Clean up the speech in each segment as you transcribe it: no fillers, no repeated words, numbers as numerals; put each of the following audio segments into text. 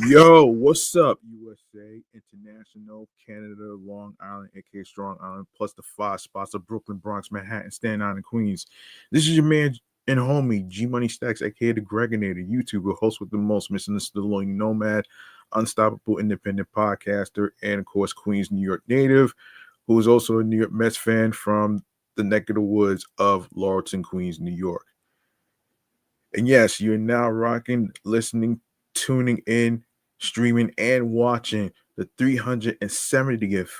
Yo, what's up, USA, International, Canada, Long Island, aka Strong Island, plus the five spots of Brooklyn, Bronx, Manhattan, Staten Island, Queens. This is your man and homie, G Money Stacks, aka the Gregonator, YouTuber, host with the most, Mr. the Lonely Nomad, unstoppable independent podcaster, and of course, Queens, New York native, who is also a New York Mets fan from the neck of the woods of Laurelton, Queens, New York. And yes, you're now rocking, listening, tuning in, streaming, and watching the 370th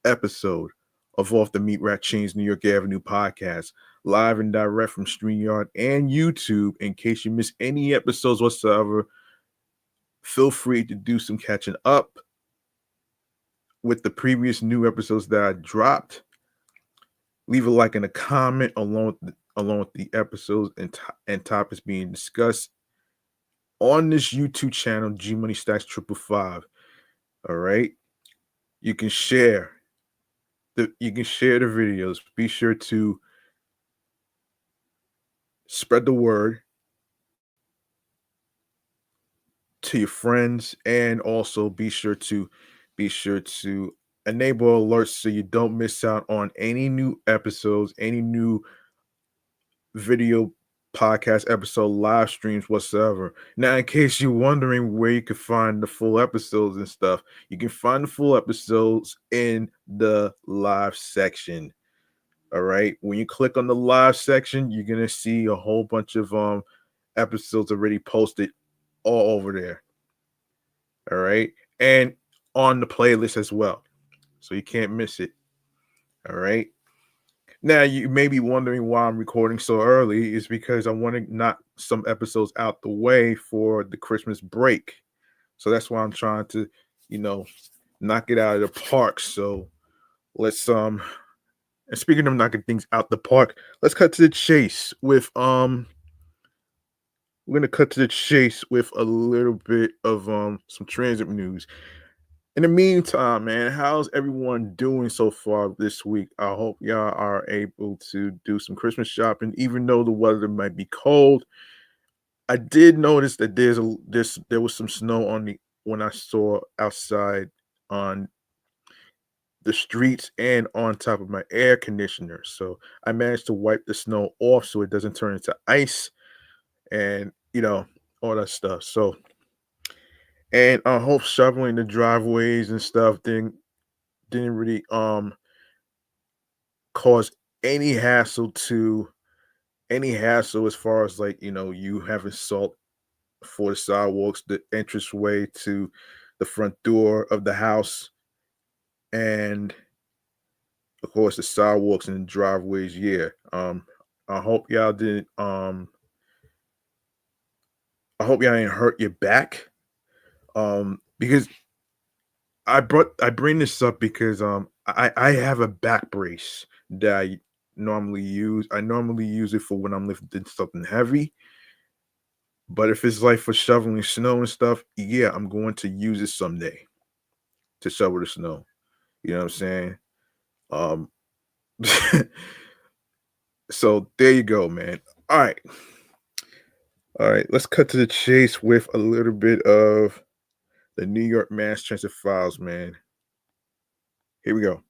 episode of Off the Meat Rat Chainz New York Avenue podcast, live and direct from StreamYard and YouTube. In case you miss any episodes whatsoever, feel free to do some catching up with the previous new episodes that I dropped. Leave a like and a comment along with the episodes and topics being discussed on this YouTube channel, G Money Stacks 555. All right. You can share the videos. Be sure to spread the word to your friends, and also be sure to enable alerts so you don't miss out on any new episodes, any new video podcast episode live streams whatsoever. Now, in case you're wondering where you can find the full episodes and stuff, you can find the full episodes in the live section. All right. When you click on the live section, you're gonna see a whole bunch of episodes already posted all over there. All right. And on the playlist as well. So you can't miss it. All right. Now you may be wondering why I'm recording so early. Is because I want to knock some episodes out the way for the Christmas break. So that's why I'm trying to, knock it out of the park. So let's and speaking of knocking things out the park, let's cut to the chase with we're gonna cut to the chase with a little bit of some transit news. In the meantime, man, how's everyone doing so far this week? I hope y'all are able to do some Christmas shopping, even though the weather might be cold. I did notice that there was some snow on the when I saw outside on the streets and on top of my air conditioner. So I managed to wipe the snow off so it doesn't turn into ice and all that stuff. So and I hope shoveling the driveways and stuff didn't really cause any hassle to any hassle as far as like you having salt for the sidewalks, the entranceway to the front door of the house, and of course the sidewalks and the driveways. Yeah. I hope y'all didn't I hope y'all ain't hurt your back. Because I bring this up because I have a back brace that I normally use. I normally use it for when I'm lifting something heavy. But if it's like for shoveling snow and stuff, yeah, I'm going to use it someday to shovel the snow. You know what I'm saying? Um so there you go, man. All right. All right, let's cut to the chase with a little bit of the New York Mass Transit Files, man. Here we go.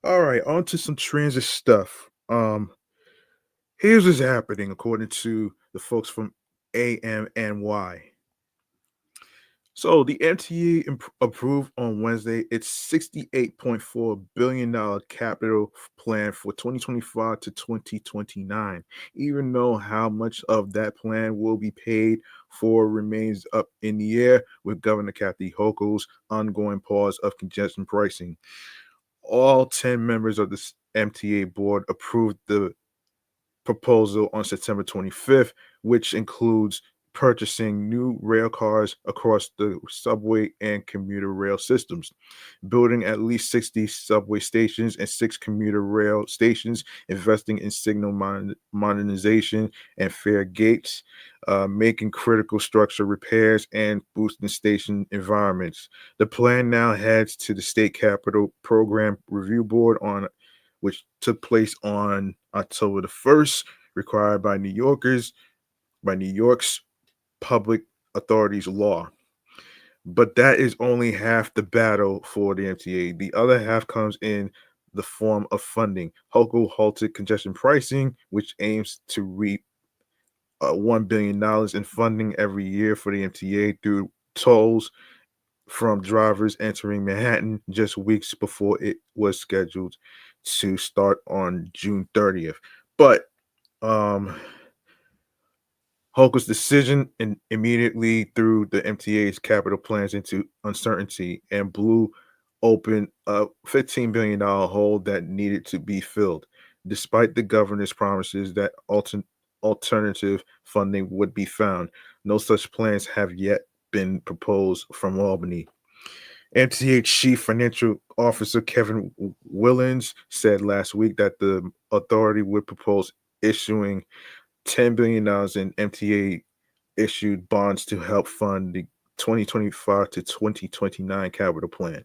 All right, on to some transit stuff. Here's what's happening according to the folks from AMNY. So the MTA approved on Wednesday its $68.4 billion capital plan for 2025 to 2029, even though how much of that plan will be paid for remains up in the air with Governor Kathy Hochul's ongoing pause of congestion pricing. All 10 members of the MTA board approved the proposal on September 25th, which includes purchasing new rail cars across the subway and commuter rail systems, building at least 60 subway stations and 6 commuter rail stations, investing in signal modernization and fare gates, making critical structure repairs, and boosting station environments. The plan now heads to the State Capital Program Review Board on which took place on October the 1st, required by New York's public authorities law. But that is only half the battle for the MTA. The other half comes in the form of funding. Hochul halted congestion pricing, which aims to reap $1 billion in funding every year for the MTA through tolls from drivers entering Manhattan just weeks before it was scheduled to start on June 30th. But um Hochul's decision immediately threw the MTA's capital plans into uncertainty and blew open a $15 billion hole that needed to be filled, despite the governor's promises that alternative funding would be found. No such plans have yet been proposed from Albany. MTA Chief Financial Officer Kevin Willens said last week that the authority would propose issuing $10 billion in MTA issued bonds to help fund the 2025 to 2029 capital plan.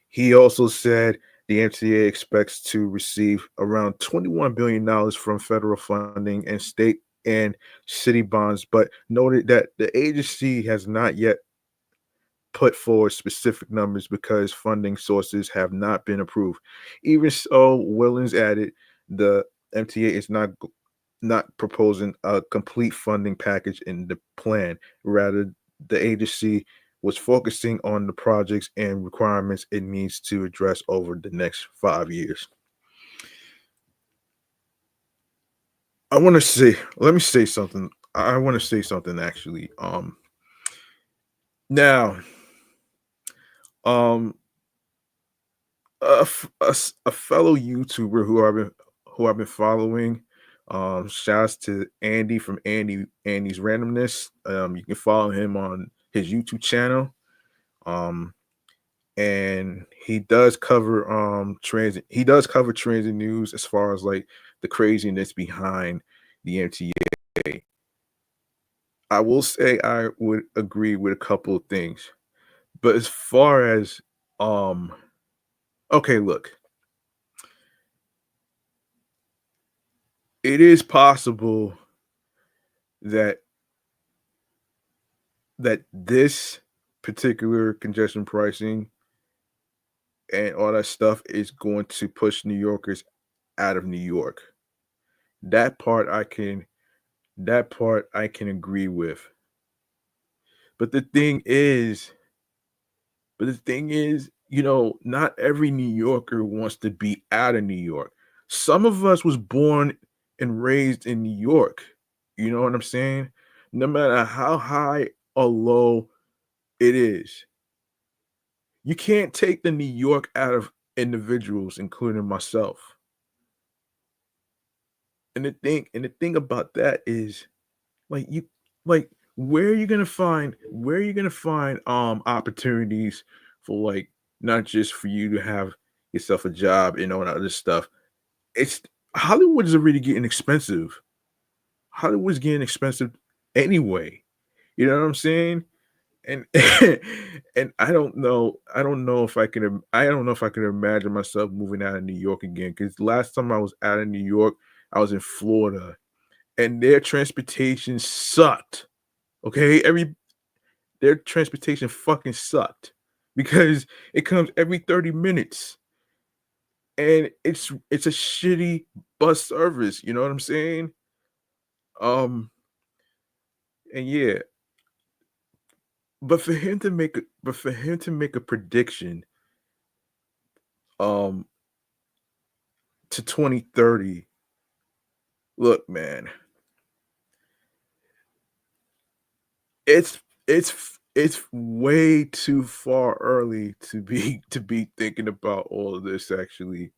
He also said the MTA expects to receive around $21 billion from federal funding and state and city bonds, but noted that the agency has not yet put forward specific numbers because funding sources have not been approved. Even so, Willens added the MTA is not proposing a complete funding package in the plan. Rather, the agency was focusing on the projects and requirements it needs to address over the next 5 years. Let me say something. I want to say something actually. Now, um, a fellow YouTuber who I've been following. Shouts to Andy from Andy's Randomness. You can follow him on his YouTube channel. Um, and he does cover transit. He does cover transit news as far as like the craziness behind the MTA. I will say I would agree with a couple of things, but as far as um, okay, look, it is possible that this particular congestion pricing and all that stuff is going to push New Yorkers out of New York. That part I can agree with. But the thing is, not every New Yorker wants to be out of New York. Some of us was born and raised in New York. You know what I'm saying? No matter how high or low it is, you can't take the New York out of individuals, including myself. And the thing about that is like you like where are you gonna find opportunities for like not just for you to have yourself a job and all that other stuff. It's Hollywood is already getting expensive. Hollywood's getting expensive anyway. You know what I'm saying? And and I don't know if I can imagine myself moving out of New York again because last time I was out of New York, I was in Florida and their transportation sucked. Okay, their transportation fucking sucked because it comes every 30 minutes and it's a shitty bus service, you know what I'm saying? Um and yeah, but for him to make a prediction um to 2030, look man, it's way too far early to be thinking about all of this actually.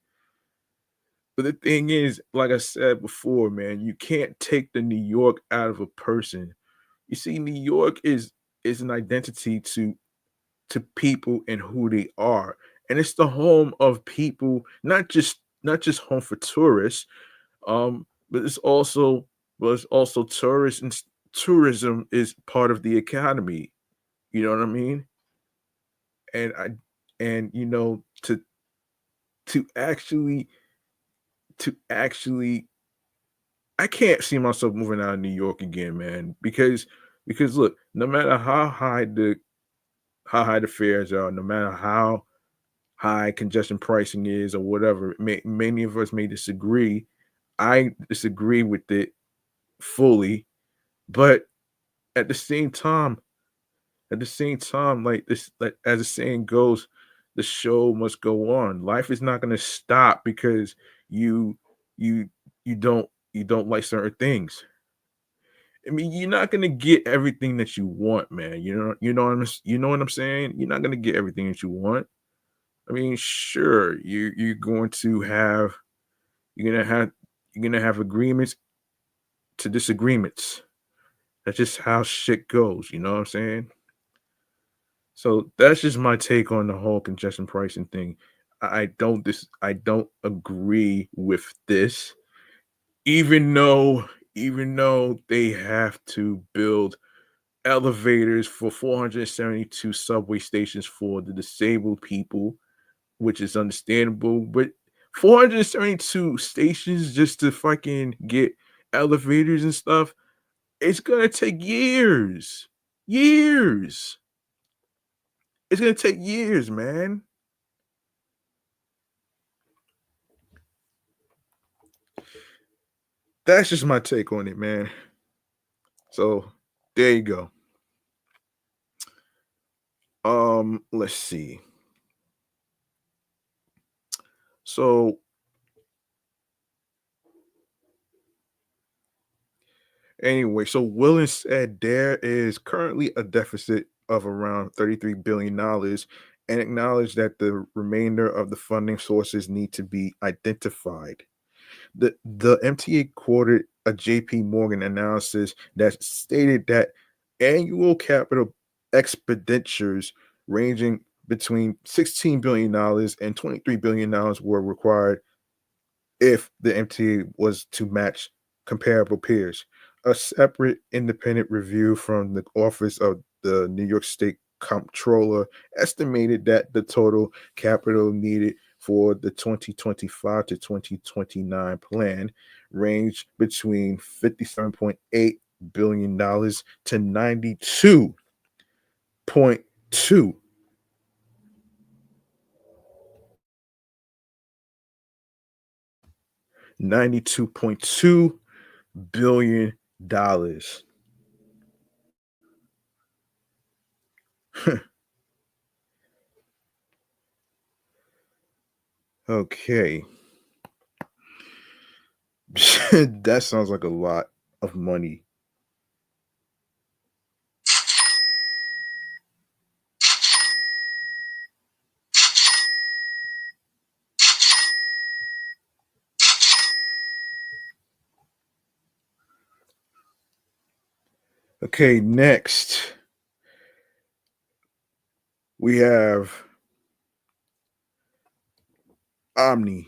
But the thing is, like I said before, man, you can't take the New York out of a person. You see, New York is an identity to people and who they are, and it's the home of people, not just home for tourists, but it's also tourists, and tourism is part of the economy. You know what I mean? And I and to actually to actually I can't see myself moving out of New York again, man, because look, no matter how high the fares are, no matter how high congestion pricing is or whatever, many of us may disagree. I disagree with it fully, but at the same time, like this, like as the saying goes, the show must go on. Life is not going to stop because you you you don't like certain things. I mean, you're not gonna get everything that you want, man. You know what I'm saying? You're not gonna get everything that you want. I mean, sure, you're gonna have you're gonna have agreements to disagreements. That's just how shit goes. You know what I'm saying? So that's just my take on the whole congestion pricing thing. I don't agree with this, even though even though they have to build elevators for 472 subway stations for the disabled people, which is understandable. But 472 stations just to fucking get elevators and stuff, it's gonna take years. Years. It's gonna take years, man. That's just my take on it, man. So there you go. Let's see. So anyway, so Willen said there is currently a deficit of around $33 billion and acknowledged that the remainder of the funding sources need to be identified. The MTA quoted a JP Morgan analysis that stated that annual capital expenditures ranging between $16 billion and $23 billion were required if the MTA was to match comparable peers. A separate independent review from the Office of the New York State Comptroller estimated that the total capital needed for the 2025 to 2029 plan ranged between $57.8 billion to 92.2 $92.2 billion. Okay. That sounds like a lot of money. Okay, next we have Omni.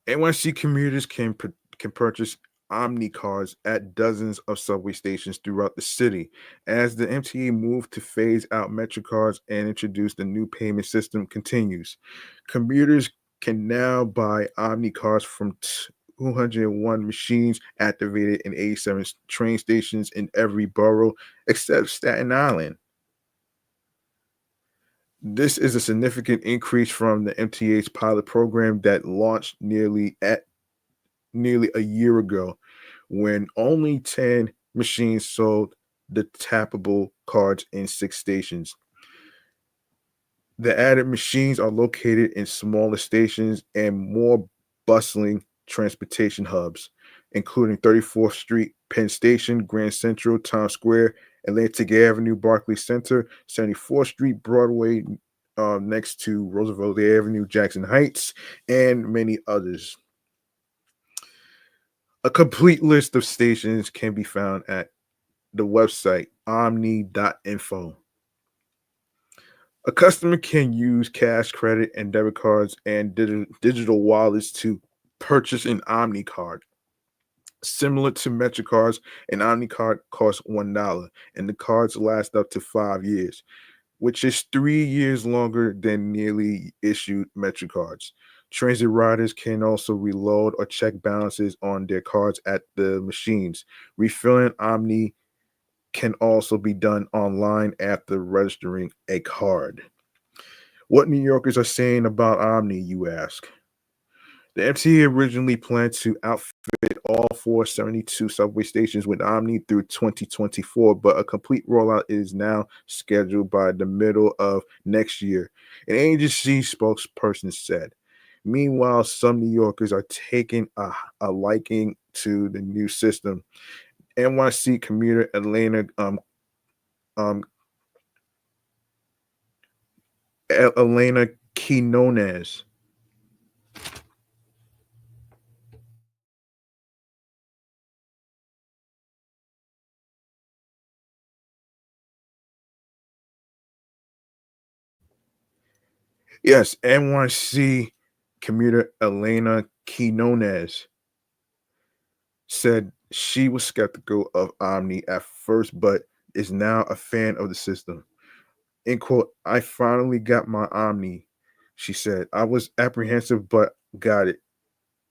NYC commuters can purchase Omni cards at dozens of subway stations throughout the city. As the MTA move to phase out MetroCards and introduce the new payment system continues, commuters can now buy Omni cards from 201 machines activated in 87 train stations in every borough except Staten Island. This is a significant increase from the MTA's pilot program that launched nearly a year ago, when only 10 machines sold the tappable cards in 6 stations. The added machines are located in smaller stations and more bustling transportation hubs, including 34th Street, Penn Station, Grand Central, Times Square, Atlantic Avenue, Barclays Center, 74th Street, Broadway, next to Roosevelt Avenue, Jackson Heights, and many others. A complete list of stations can be found at the website omni.info. A customer can use cash, credit, and debit cards and digital wallets to purchase an Omni card. Similar to MetroCards, an Omni card costs $1, and the cards last up to 5 years, which is 3 years longer than nearly issued MetroCards. Transit riders can also reload or check balances on their cards at the machines. Refilling Omni can also be done online after registering a card. What New Yorkers are saying about Omni, you ask? The MTA originally planned to outfit all 472 subway stations with Omni through 2024, but a complete rollout is now scheduled by the middle of next year, an agency spokesperson said. Meanwhile, some New Yorkers are taking a liking to the new system. NYC commuter um, Elena Quinones. Yes, NYC commuter Elena Quinones said she was skeptical of Omni at first, but is now a fan of the system. In quote, I finally got my Omni, she said. I was apprehensive, but got it.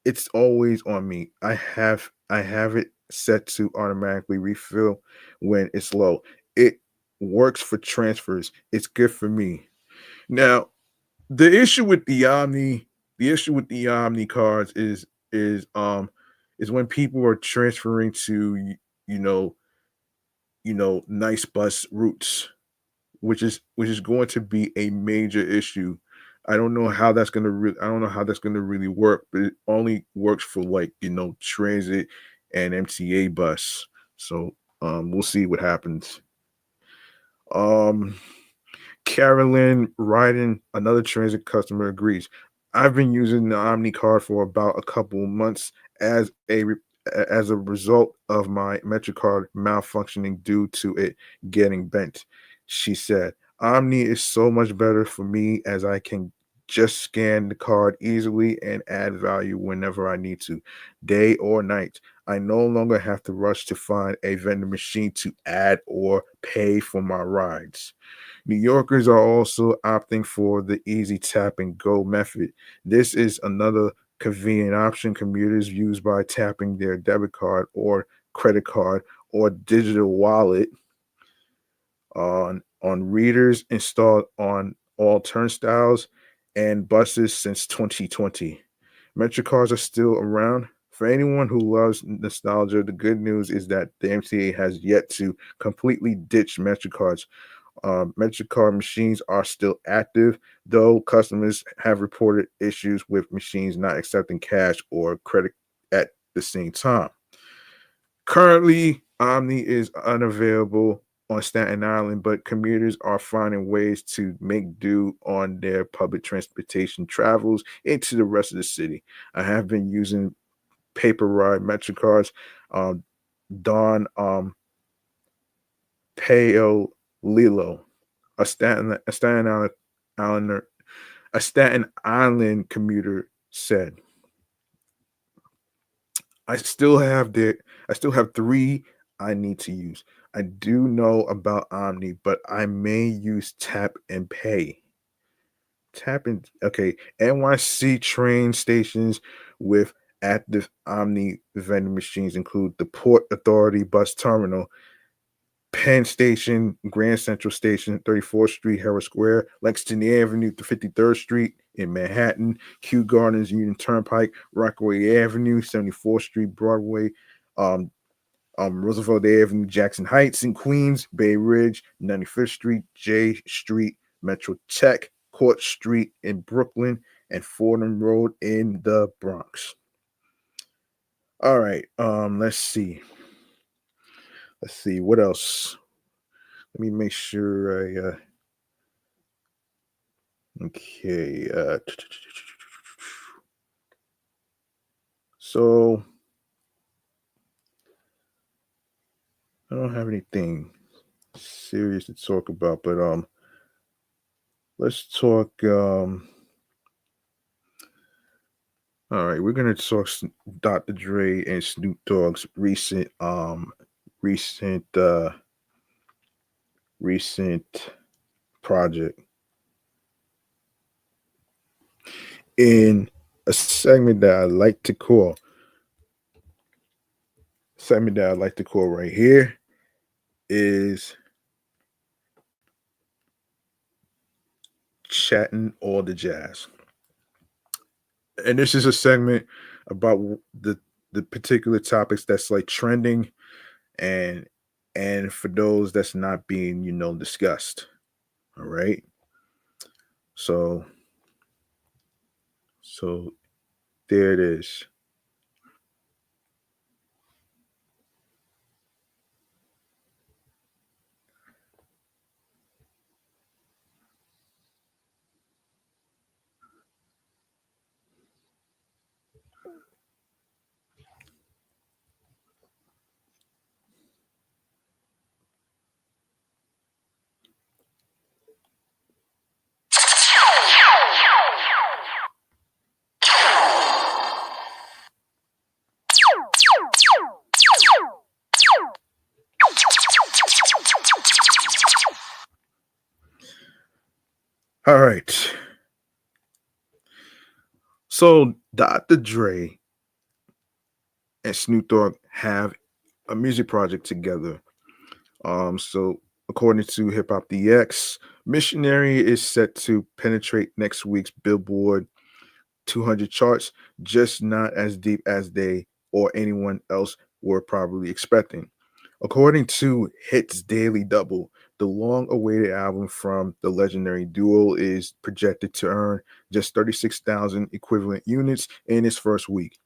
It's always on me. I have it set to automatically refill when it's low. It works for transfers. It's good for me. Now, the issue with the Omni cards is when people are transferring to you know nice bus routes, which is going to be a major issue. I don't know how that's gonna really work, but it only works for like transit and MTA bus. So we'll see what happens. Um Carolyn Ryden, another transit customer, agrees. I've been using the Omni card for about a couple of months as as a result of my MetroCard malfunctioning due to it getting bent. She said, Omni is so much better for me as I can just scan the card easily and add value whenever I need to, day or night. I no longer have to rush to find a vending machine to add or pay for my rides. New Yorkers are also opting for the easy tap and go method. This is another convenient option commuters use by tapping their debit card or credit card or digital wallet on readers installed on all turnstiles and buses since 2020. Metro cars are still around. For anyone who loves nostalgia, the good news is that the MTA has yet to completely ditch MetroCards. MetroCard machines are still active, though customers have reported issues with machines not accepting cash or credit at the same time. Currently, Omni is unavailable on Staten Island, but commuters are finding ways to make do on their public transportation travels into the rest of the city. I have been using paper ride MetroCards. Um, Don Peo Lilo, Islander, a Staten Island commuter said, I still have the I still have three I need to use. I do know about Omni, but I may use tap and pay. Tap and okay. NYC train stations with active Omni vending machines include the Port Authority bus terminal, Penn Station, Grand Central Station, 34th Street, Herald Square, Lexington Avenue to 53rd Street in Manhattan, Kew Gardens, Union Turnpike, Rockaway Avenue, 74th Street, Broadway, um, Roosevelt Avenue, Jackson Heights in Queens, Bay Ridge, 95th Street, J Street, Metro Tech, Court Street in Brooklyn, and Fordham Road in the Bronx. All right, let's see. Let's see what else. Let me make sure okay. So I don't have anything serious to talk about, but let's talk. All right, we're gonna talk Dr. Dre and Snoop Dogg's recent recent project in a segment that I like to call right here is chatting all the jazz. And this is a segment about the particular topics that's like trending and for those that's not being discussed. All right, so so there it is. All right, so Dr. Dre and Snoop Dogg have a music project together. So according to Hip Hop DX, Missionary is set to penetrate next week's Billboard 200 charts, just not as deep as they or anyone else were probably expecting. According to Hits Daily Double, the long awaited album from the legendary duo is projected to earn just 36,000 equivalent units in its first week.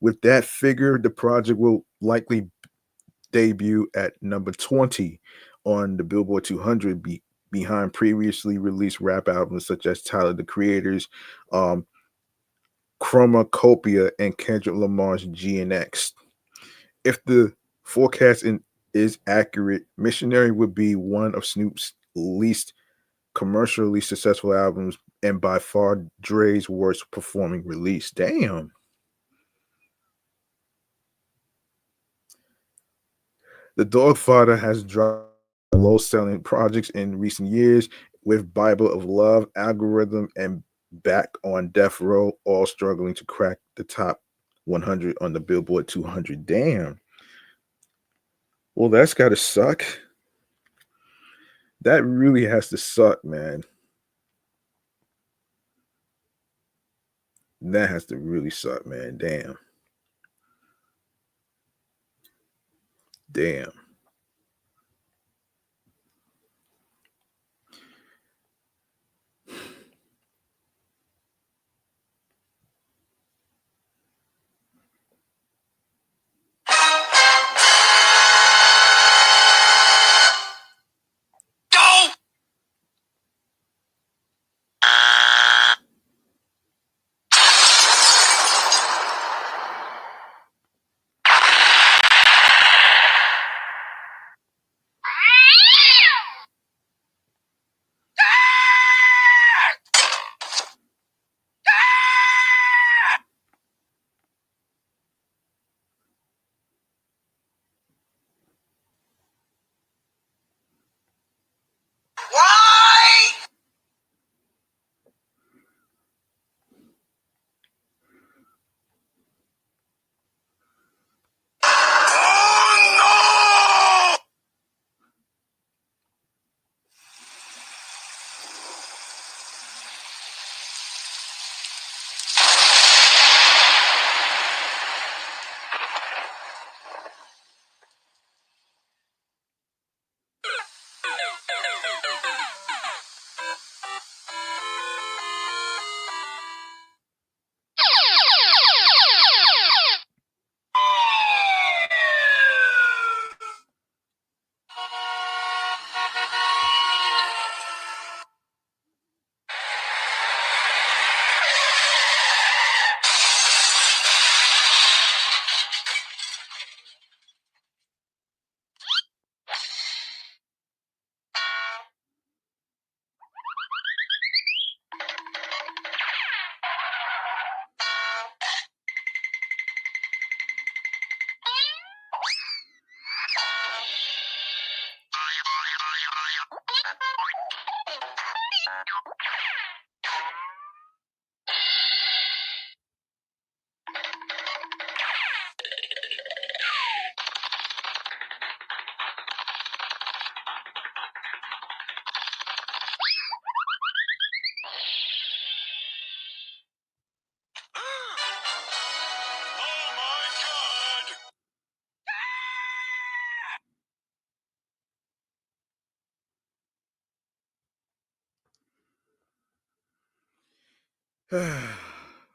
With that figure, the project will likely debut at number 20 on the Billboard 200 behind previously released rap albums such as Tyler the Creator's um, Chromacopia and Kendrick Lamar's GNX. If the forecast is accurate, Missionary would be one of Snoop's least commercially successful albums and by far Dre's worst performing release. Damn. The Dogfather has dropped low selling projects in recent years with Bible of Love, Algorithm, and Back on Death Row all struggling to crack the top 100 on the Billboard 200. Damn. Well, that's got to suck. That really has to suck, man. That has to really suck, man. Damn. Damn.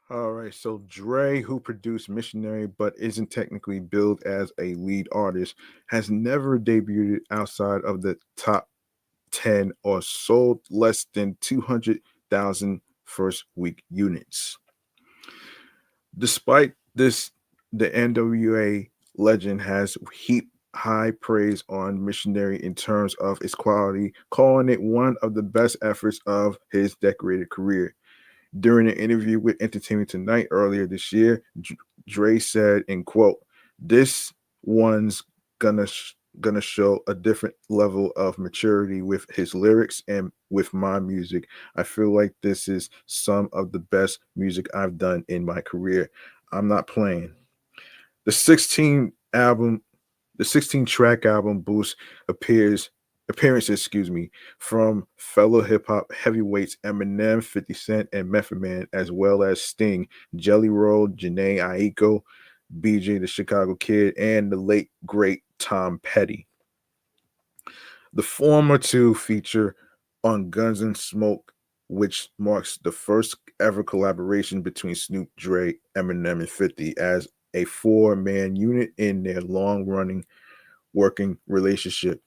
All right, so Dre, who produced Missionary but isn't technically billed as a lead artist, has never debuted outside of the top 10 or sold less than 200,000 first week units. Despite this, the NWA legend has heaped high praise on Missionary in terms of its quality, calling it one of the best efforts of his decorated career. During an interview with Entertainment Tonight earlier this year, Dre said, in quote, "This one's gonna show a different level of maturity with his lyrics and with my music. I feel like this is some of the best music I've done in my career. I'm not playing." The 16 album, the 16 track album boosts appearances, from fellow hip hop heavyweights Eminem, 50 Cent, and Method Man, as well as Sting, Jelly Roll, Janae Aiko, BJ the Chicago Kid, and the late great Tom Petty. The former two feature on Guns and Smoke, which marks the first ever collaboration between Snoop, Dre, Eminem, and 50 as a four-man unit in their long-running working relationship.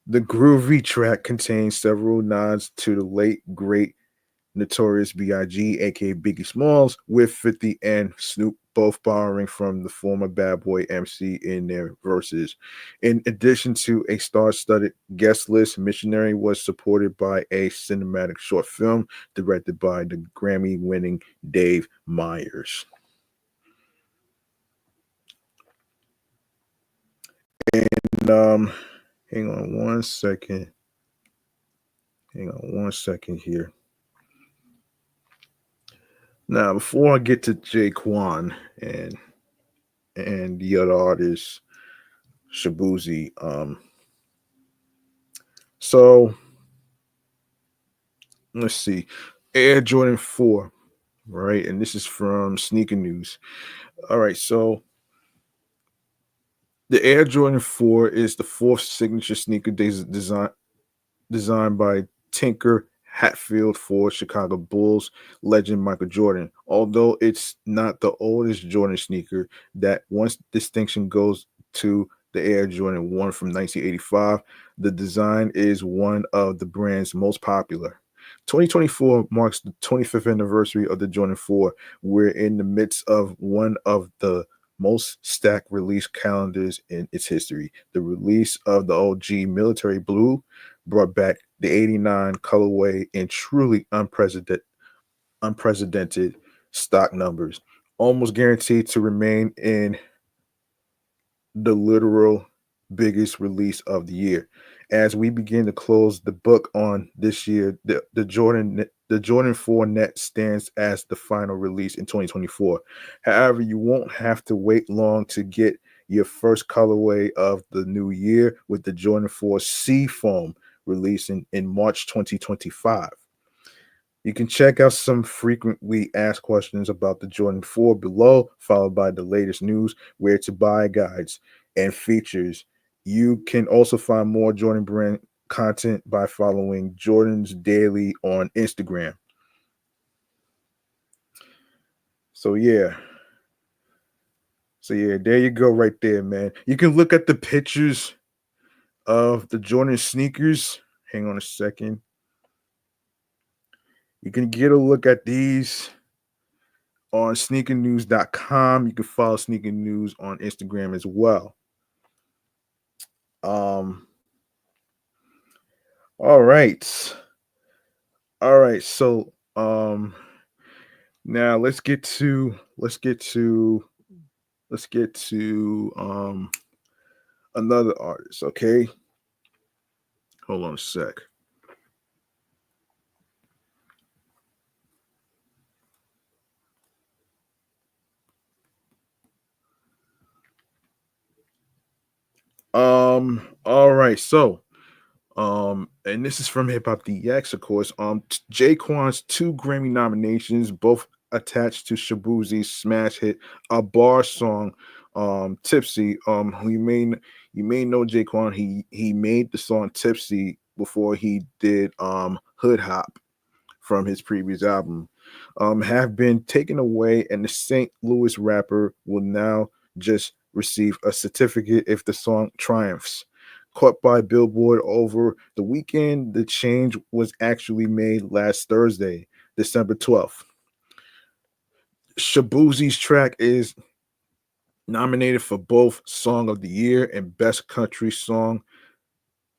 The groovy track contains several nods to the late great Notorious B.I.G., aka Biggie Smalls, with 50 and Snoop both borrowing from the former Bad Boy MC in their verses. In addition to a star-studded guest list, Missionary was supported by a cinematic short film directed by the Grammy-winning Dave Meyers. And hang on one second. Hang on one second here. Now, before I get to Jaquan and the other artist, Shabuzi, so let's see, Air Jordan 4, right? And this is from Sneaker News. All right, so the Air Jordan 4 is the fourth signature sneaker designed by Tinker Hatfield for Chicago Bulls legend Michael Jordan. Although it's not the oldest Jordan sneaker, that once distinction goes to the Air Jordan 1 from 1985. The design is one of the brand's most popular. 2024 marks the 25th anniversary of the Jordan 4. We're in the midst of one of the most stacked release calendars in its history. The release of the OG Military Blue brought back the 89 colorway in truly unprecedented stock numbers, almost guaranteed to remain in the literal biggest release of the year. As we begin to close the book on this year, the Jordan 4 Net stands as the final release in 2024. However, you won't have to wait long to get your first colorway of the new year with the Jordan 4 Seafoam releasing in March 2025. You can check out some frequently asked questions about the Jordan 4 below, followed by the latest news, where to buy guides, and features. You can also find more Jordan brand content by following Jordan's Daily on Instagram. So yeah. So yeah, there you go right there, man. You can look at the pictures of the Jordan sneakers. Hang on a second. You can get a look at these on sneakernews.com. You can follow Sneaker News on Instagram as well. Um all right. All right. So now let's get to another artist, okay? Hold on a sec. All right. So, and this is from Hip Hop DX, of course. Jaquan's two Grammy nominations, both attached to Shabuzi's smash hit, a bar song, "Tipsy." Who you may know Jaquan. He made the song "Tipsy" before he did "Hood Hop" from his previous album, have been taken away, and the St. Louis rapper will now just receive a certificate if the song triumphs. Caught by Billboard over the weekend, the change was actually made last Thursday, December 12th. Shabuzi's track is nominated for both Song of the Year and Best Country Song.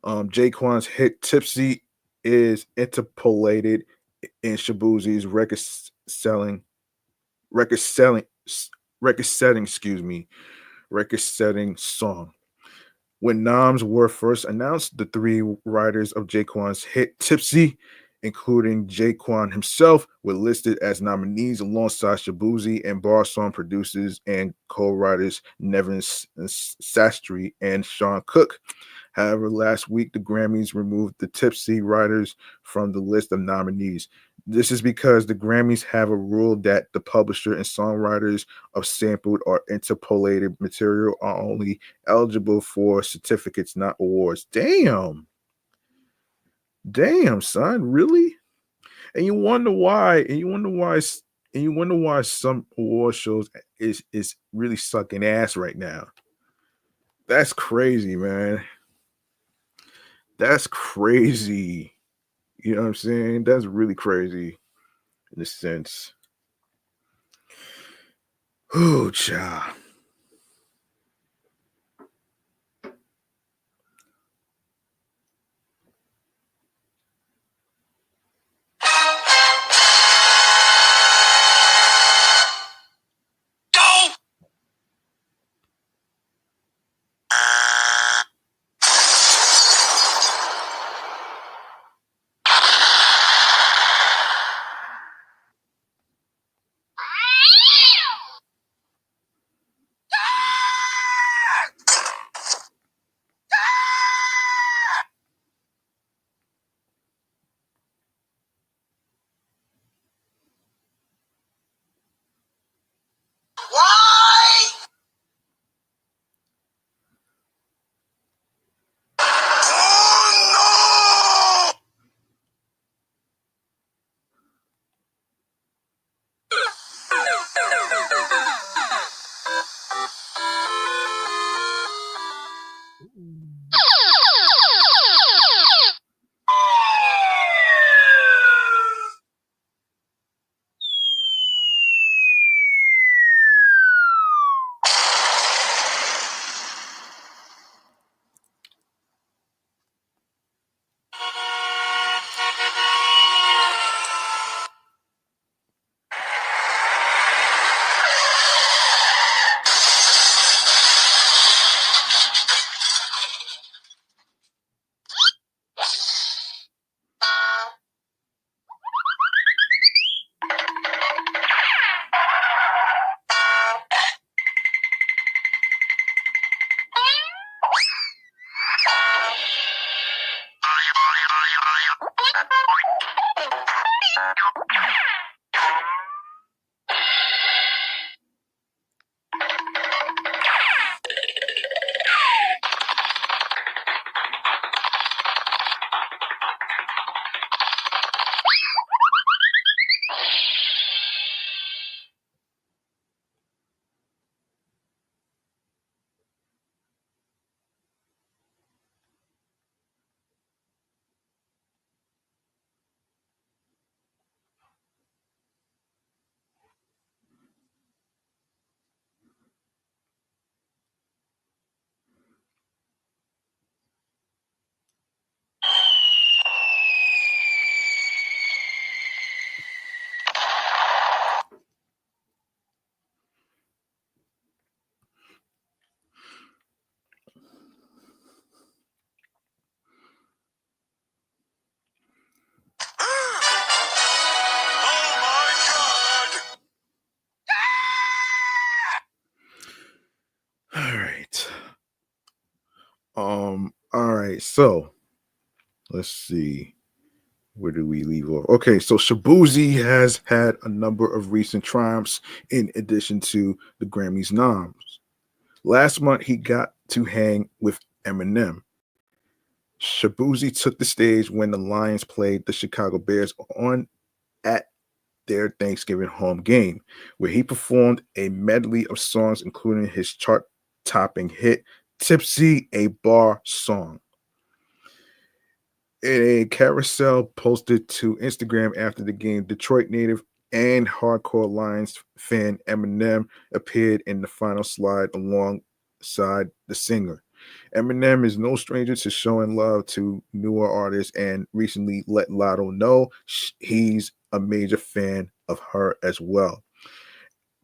Jaquan's hit "Tipsy" is interpolated in Shabuzi's record selling record setting, excuse me, record setting song. When noms were first announced, the three writers of Jaquan's hit "Tipsy," including Jaquan himself, were listed as nominees alongside Shabuzi and bar song producers and co-writers Nevin Sastry and Sean Cook. However, last week the Grammys removed the Tipsy writers from the list of nominees. This is because the Grammys have a rule that the publisher and songwriters of sampled or interpolated material are only eligible for certificates, not awards. Damn, son, really? And you wonder why? And you wonder why some award shows is really sucking ass right now. That's crazy, man. That's crazy. You know what I'm saying? That's really crazy in a sense. Oh, cha. right, so let's see. Where do we leave off? Okay, so Shabuzi has had a number of recent triumphs in addition to the Grammys noms. Last month, he got to hang with Eminem. Shabuzi took the stage when the Lions played the Chicago Bears on at their Thanksgiving home game, where he performed a medley of songs, including his chart-topping hit "Tipsy," a bar song. In a carousel posted to Instagram after the game, Detroit native and hardcore Lions fan Eminem appeared in the final slide alongside the singer. Eminem is no stranger to showing love to newer artists and recently let Lotto know he's a major fan of her as well.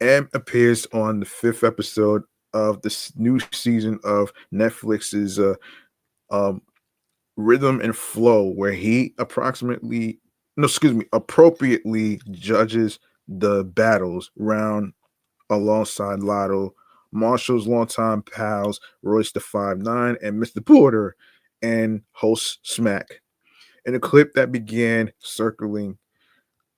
M appears on the fifth episode of the new season of Netflix's um, Rhythm and Flow, where he appropriately judges the battles round alongside Lotto, Marshall's longtime pals Royce the 5'9" and Mr. Porter, and host Smack. In a clip that began circling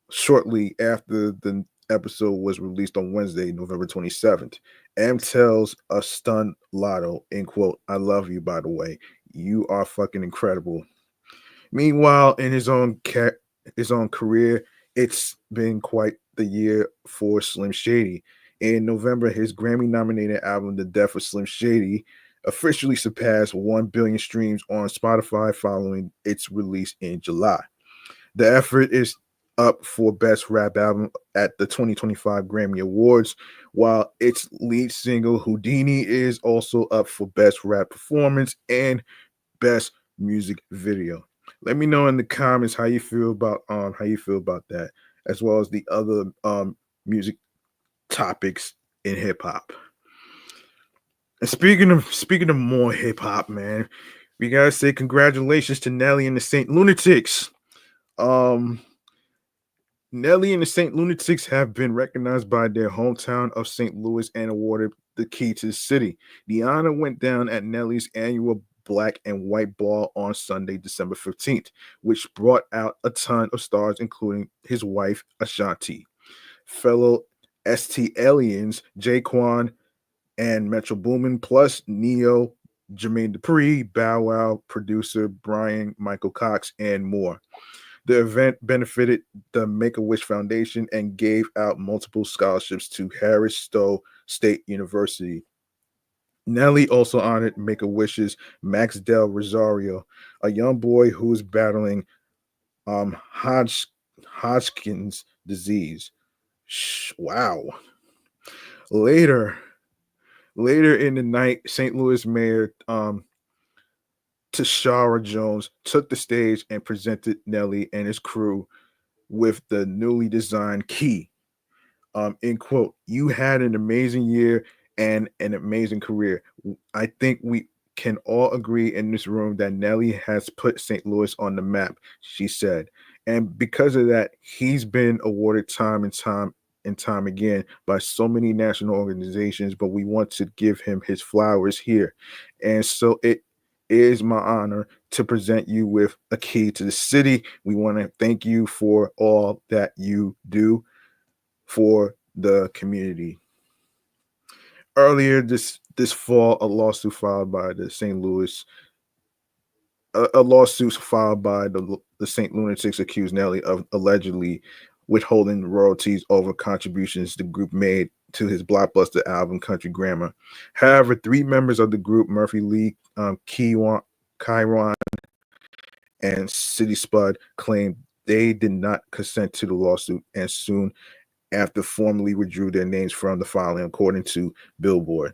shortly after the episode was released on Wednesday, November 27th, M tells a stunned Lotto, in quote, "I love you, by the way. You are fucking incredible." Meanwhile, in his own career, it's been quite the year for Slim Shady. In November, his Grammy-nominated album, "The Death of Slim Shady," officially surpassed 1 billion streams on Spotify following its release in July. The effort is up for Best Rap Album at the 2025 Grammy Awards, while its lead single, "Houdini," is also up for Best Rap Performance and Best Music Video. Let me know in the comments how you feel about that, as well as the other music topics in hip hop. And speaking of more hip hop, man, we gotta say congratulations to Nelly and the St. Lunatics. Nelly and the St. Lunatics have been recognized by their hometown of St. Louis and awarded the key to the city. The honor went down at Nelly's annual Black and White Ball on Sunday, December 15th, which brought out a ton of stars, including his wife, Ashanti, fellow ST aliens, Jaquan and Metro Boomin, plus Neo, Jermaine Dupri, Bow Wow, producer Brian Michael Cox, and more. The event benefited the Make-A-Wish Foundation and gave out multiple scholarships to Harris Stowe State University. Nelly also honored Make-A-Wish's Max Del Rosario, a young boy who is battling Hodgkin's disease. Wow. Later in the night, St. Louis Mayor Tashara Jones took the stage and presented Nelly and his crew with the newly designed key. In quote, "You had an amazing year and an amazing career. I think we can all agree in this room that Nelly has put St. Louis on the map," she said. And because of that, he's been awarded time and time again by so many national organizations, but we want to give him his flowers here. And so it is my honor to present you with a key to the city. We want to thank you for all that you do for the community. Earlier this fall, a lawsuit filed by the St. Louis, a lawsuit filed by the St. Lunatics accused Nelly of allegedly withholding royalties over contributions the group made to his blockbuster album Country Grammar. However, 3 members of the group, Murphy Lee, Kyron, and City Spud, claimed they did not consent to the lawsuit and soon after formally withdrew their names from the filing, according to Billboard.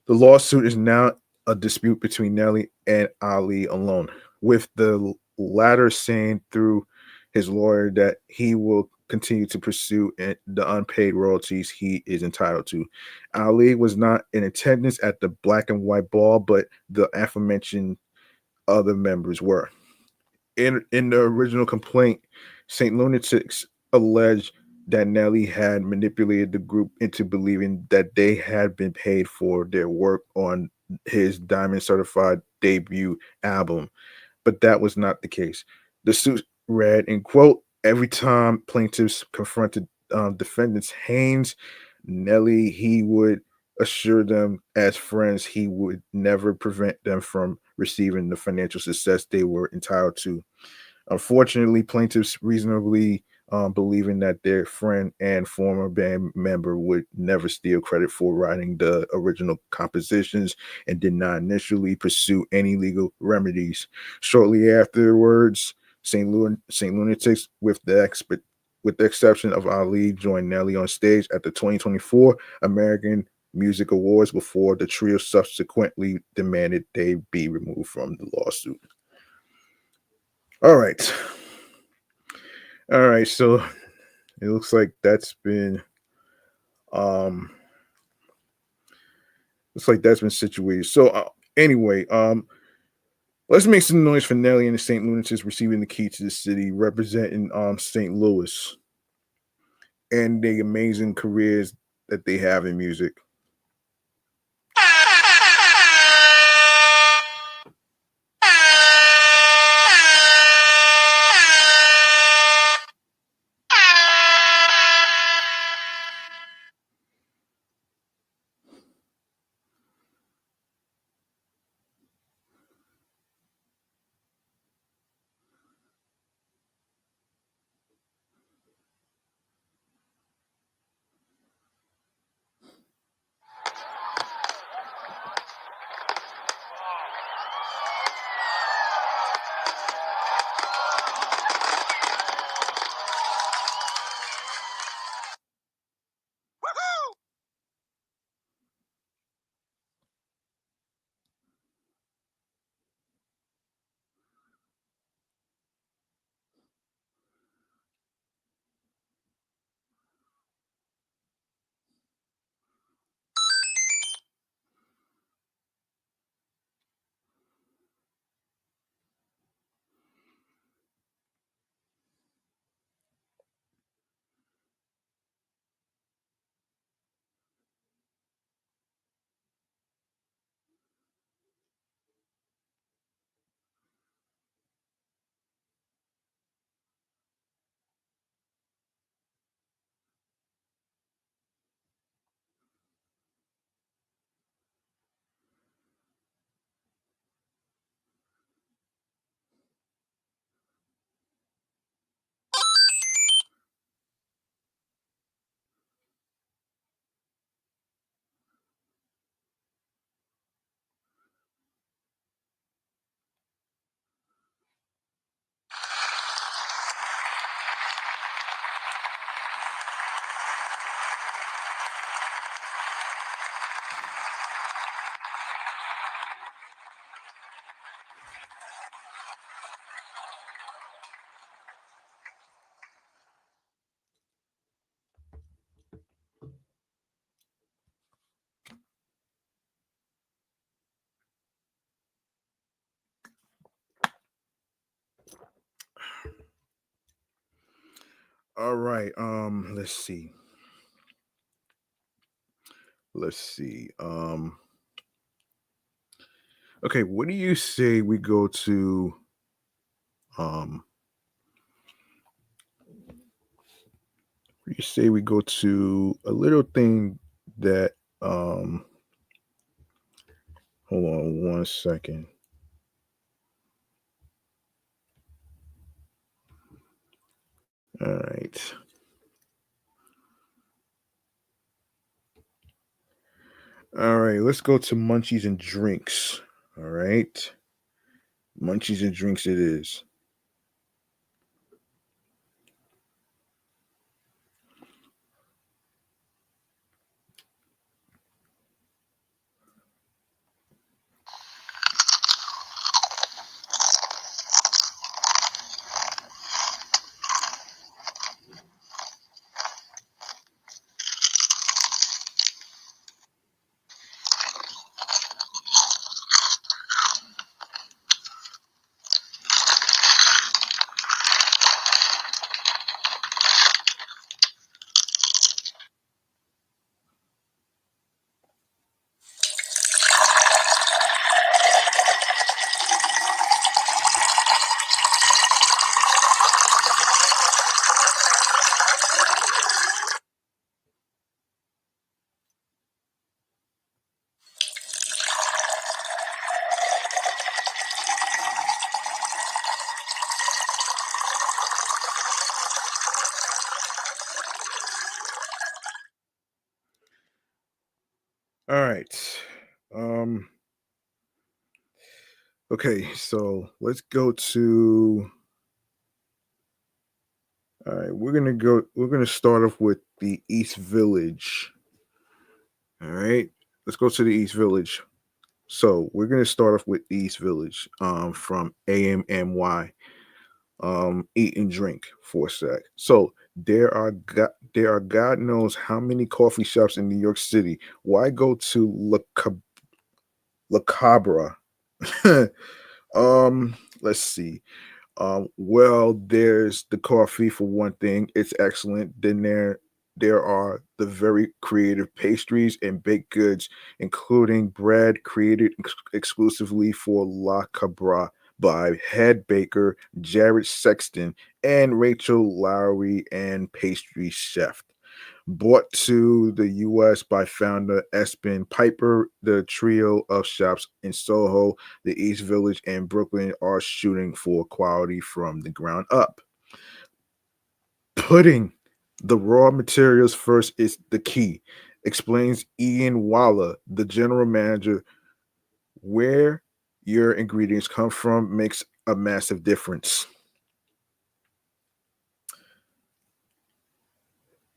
The lawsuit is now a dispute between Nelly and Ali alone, with the latter saying through his lawyer that he will continue to pursue the unpaid royalties he is entitled to. Ali was not in attendance at the Black and White Ball, but the aforementioned other members were. In the original complaint, St. Lunatics alleged that Nelly had manipulated the group into believing that they had been paid for their work on his diamond certified debut album, but that was not the case. The suit read, in quote, every time plaintiffs confronted defendants Haynes, Nelly, he would assure them as friends he would never prevent them from receiving the financial success they were entitled to. Unfortunately, plaintiffs reasonably believing that their friend and former band member would never steal credit for writing the original compositions and did not initially pursue any legal remedies. Shortly afterwards, St. Lunatics, with the exception of Ali, joined Nelly on stage at the 2024 American Music Awards before the trio subsequently demanded they be removed from the lawsuit. All right. All right, so it um looks like that's been situated. So anyway, let's make some noise for Nelly and the St. Lunatics receiving the key to the city, representing St. Louis and the amazing careers that they have in music. All right. Let's see. Let's see. Okay, what do you say we go to um what do you say we go to a little thing that hold on one second. All right. All right, let's go to munchies and drinks. All right. Munchies and drinks it is. Okay, so let's go to. All right, we're gonna go. We're gonna start off with the East Village. All right, let's go to the East Village. So we're gonna start off with East Village, from AMNY, eat and drink for a sec. So there are God knows how many coffee shops in New York City. Why go to La Cabra? Let's see. Well, there's the coffee for one thing. It's excellent. Then there are the very creative pastries and baked goods, including bread created exclusively for La Cabra by head baker Jared Sexton and Rachel Lowry and pastry chef. Brought to the US by founder Espen Piper, the trio of shops in Soho, the East Village, and Brooklyn are shooting for quality from the ground up. Putting the raw materials first is the key, explains Ian Waller, the general manager. Where your ingredients come from makes a massive difference.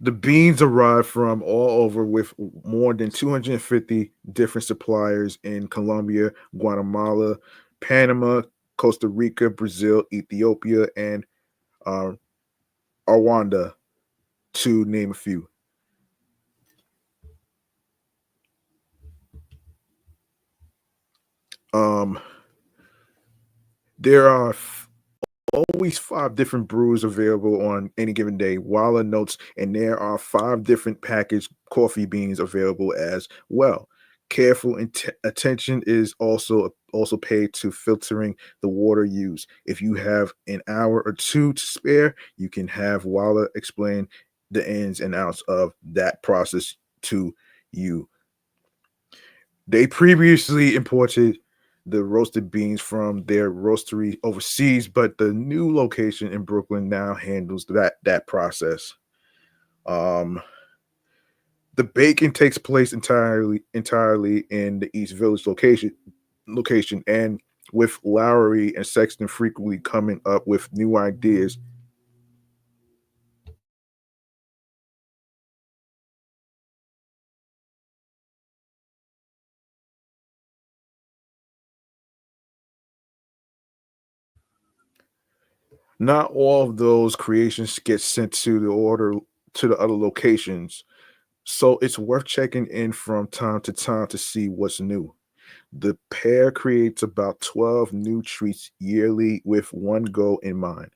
The beans arrive from all over with more than 250 different suppliers in Colombia, Guatemala, Panama, Costa Rica, Brazil, Ethiopia, and uh, Rwanda, to name a few. Um, there are always five different brews available on any given day. Walla notes, and there are five different packaged coffee beans available as well. Careful attention is also paid to filtering the water used. If you have an hour or two to spare, you can have Walla explain the ins and outs of that process to you. They previously imported the roasted beans from their roastery overseas, but the new location in Brooklyn now handles that process. Um, the baking takes place entirely in the East Village location, and with Lowry and Sexton frequently coming up with new ideas. Not all of those creations get sent to the other locations, so it's worth checking in from time to time to see what's new. The pair creates about 12 new treats yearly with one goal in mind.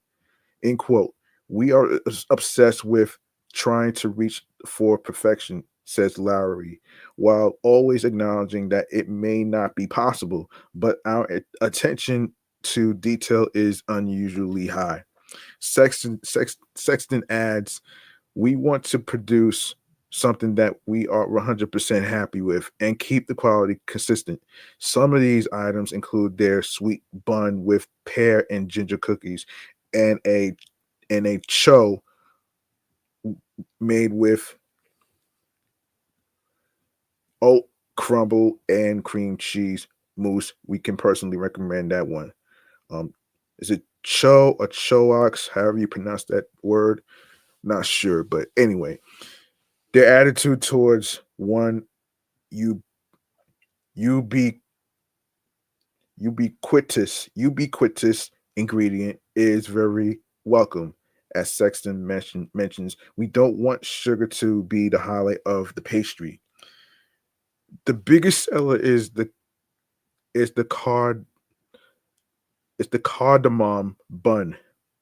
End quote. We are obsessed with trying to reach for perfection, says Lowry, while always acknowledging that it may not be possible, but our attention to detail is unusually high. Sexton adds, we want to produce something that we are 100% happy with and keep the quality consistent. Some of these items include their sweet bun with pear and ginger cookies and a cho made with oat crumble and cream cheese mousse. We can personally recommend that one. Um, is it cho or choax, however you pronounce that word? Not sure, but anyway, their attitude towards one you ubi ubiquitous ingredient is very welcome. As Sexton mentions, we don't want sugar to be the highlight of the pastry. The biggest seller is the card is the cardamom bun,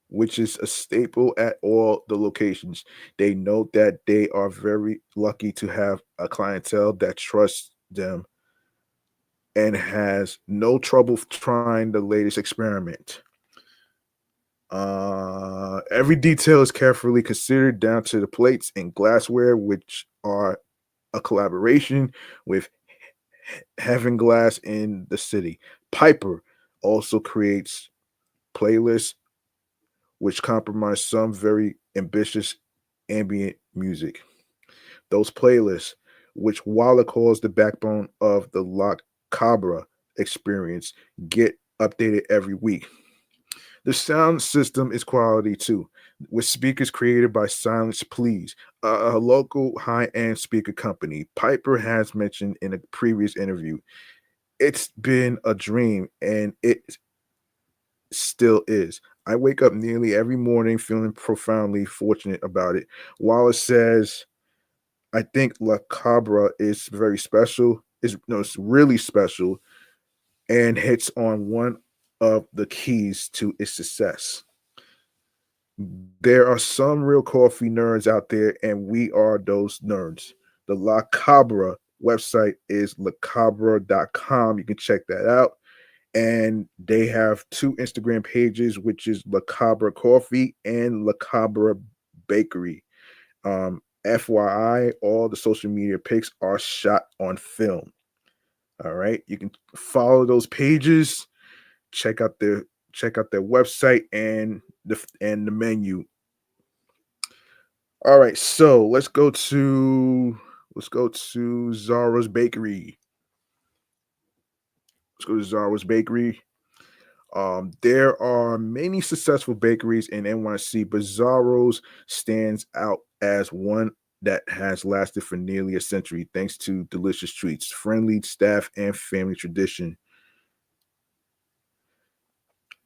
which is a staple at all the locations. They note that they are very lucky to have a clientele that trusts them and has no trouble trying the latest experiment. Every detail is carefully considered down to the plates and glassware, which are a collaboration with Heaven Glass in the city. Piper also creates playlists which compromise some very ambitious ambient music. Those playlists, which Walla calls the backbone of the La Cabra experience, get updated every week. The sound system is quality too, with speakers created by Silence Please, a local high end speaker company. Piper has mentioned in a previous interview, it's been a dream and it still is. I wake up nearly every morning feeling profoundly fortunate about it. Wallace says, I think La Cabra is very special. It's really special and hits on one of the keys to its success. There are some real coffee nerds out there, and we are those nerds. The La Cabra website is lacabra.com. You can check that out. And they have two Instagram pages, which is La Cabra Coffee and La Cabra Bakery. FYI, all the social media pics are shot on film. All right, you can follow those pages, check out their website and the menu. All right, so let's go to Zara's Bakery. Let's go to Zara's Bakery. There are many successful bakeries in NYC, but Zaro's stands out as one that has lasted for nearly a century thanks to delicious treats, friendly staff, and family tradition.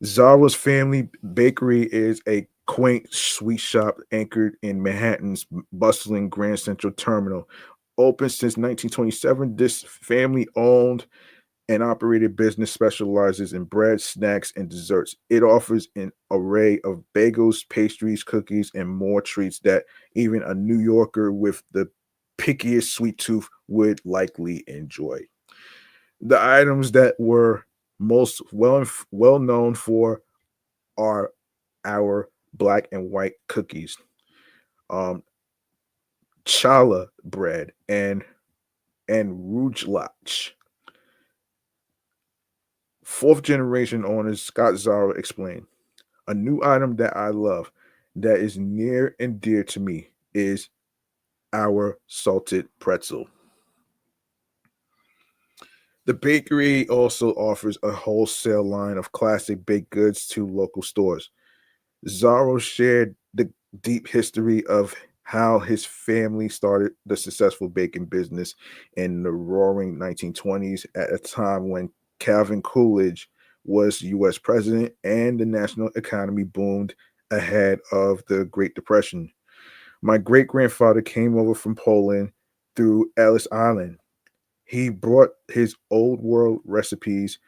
Zara's Family Bakery is a quaint sweet shop anchored in Manhattan's bustling Grand Central Terminal. Open since 1927, this family owned and operated business specializes in bread, snacks, and desserts. It offers an array of bagels, pastries, cookies, and more treats that even a New Yorker with the pickiest sweet tooth would likely enjoy. The items that were most well known for are our black and white cookies, um, challah bread, and rougelach. Fourth generation owners Scott Zara explained, a new item that I love that is near and dear to me is our salted pretzel. The bakery also offers a wholesale line of classic baked goods to local stores. Zaro shared the deep history of how his family started the successful baking business in the roaring 1920s at a time when Calvin Coolidge was US president and the national economy boomed ahead of the Great Depression. My great grandfather came over from Poland through Ellis Island. He brought his old world recipes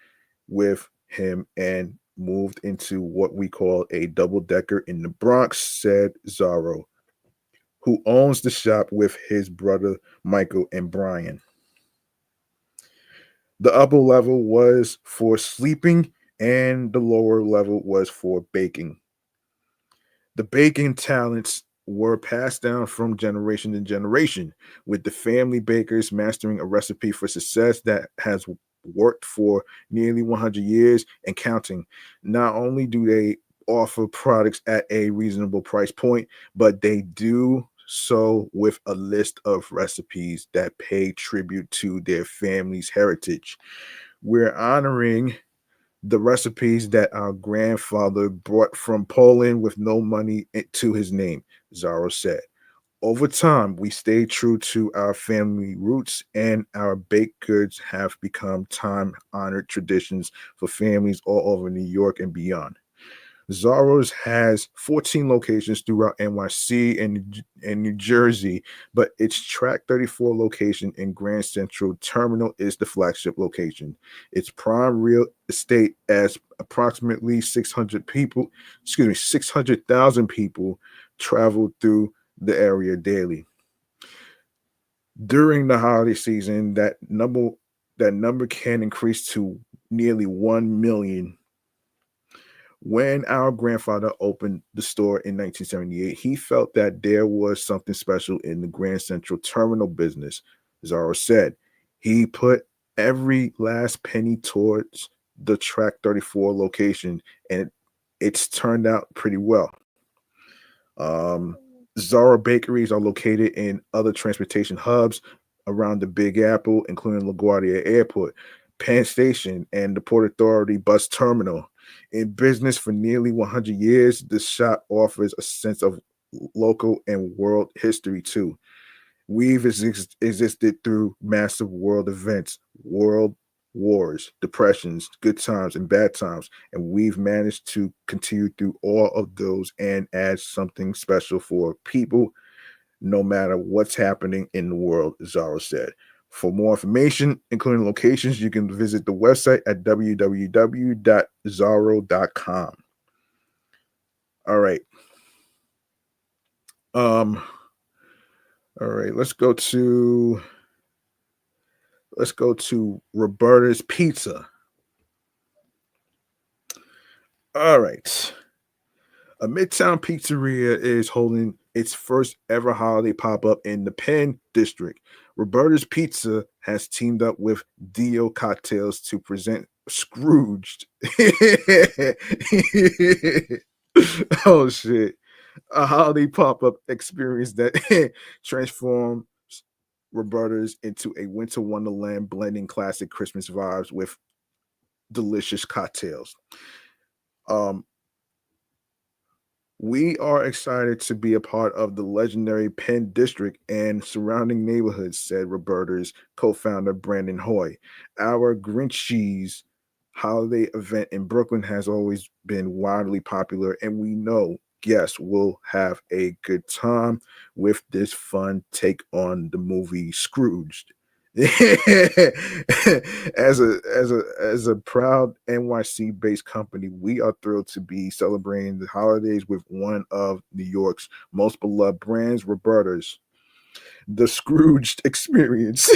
with him and moved into what we call a double decker in the Bronx, said Zaro, who owns the shop with his brother Michael and Brian. The upper level was for sleeping, and the lower level was for baking. The baking talents were passed down from generation to generation, with the family bakers mastering a recipe for success that has worked for nearly 100 years and counting. Not only do they offer products at a reasonable price point, but they do so with a list of recipes that pay tribute to their family's heritage. We're honoring the recipes that our grandfather brought from Poland with no money to his name, Zaro said. Over time, we stayed true to our family roots, and our baked goods have become time honored traditions for families all over New York and beyond. Zaro's has 14 locations throughout NYC and New Jersey, but its Track 34 location in Grand Central Terminal is the flagship location. Its prime real estate as approximately 600,000 people travel through the area daily. During the holiday season, that number can increase to nearly 1 million. When our grandfather opened the store in 1978, he felt that there was something special in the Grand Central Terminal business. Zaro said he put every last penny towards the Track 34 location, and it's turned out pretty well. Um, Zara bakeries are located in other transportation hubs around the Big Apple, including LaGuardia Airport. Penn Station, and the Port Authority bus terminal. In business for nearly 100 years, the shop offers a sense of local and world history too. We've existed through massive world events, world wars, depressions, good times, and bad times, and we've managed to continue through all of those and add something special for people no matter what's happening in the world, Zara said. For more information, including locations, you can visit the website at www.zaro.com. All right. Um, all right, let's go to Roberta's Pizza. All right. A Midtown pizzeria is holding its first ever holiday pop-up in the Penn District. Roberta's Pizza has teamed up with Dio Cocktails to present Scrooged. Oh shit. A holiday pop-up experience that transforms Roberta's into a winter wonderland, blending classic Christmas vibes with delicious cocktails. Um, we are excited to be a part of the legendary Penn District and surrounding neighborhoods, said Roberta's co-founder Brandon Hoy. Our Grinchies holiday event in Brooklyn has always been wildly popular, and we know guests will have a good time with this fun take on the movie Scrooged. As a proud NYC based company, we are thrilled to be celebrating the holidays with one of New York's most beloved brands, Roberta's. The Scrooged experience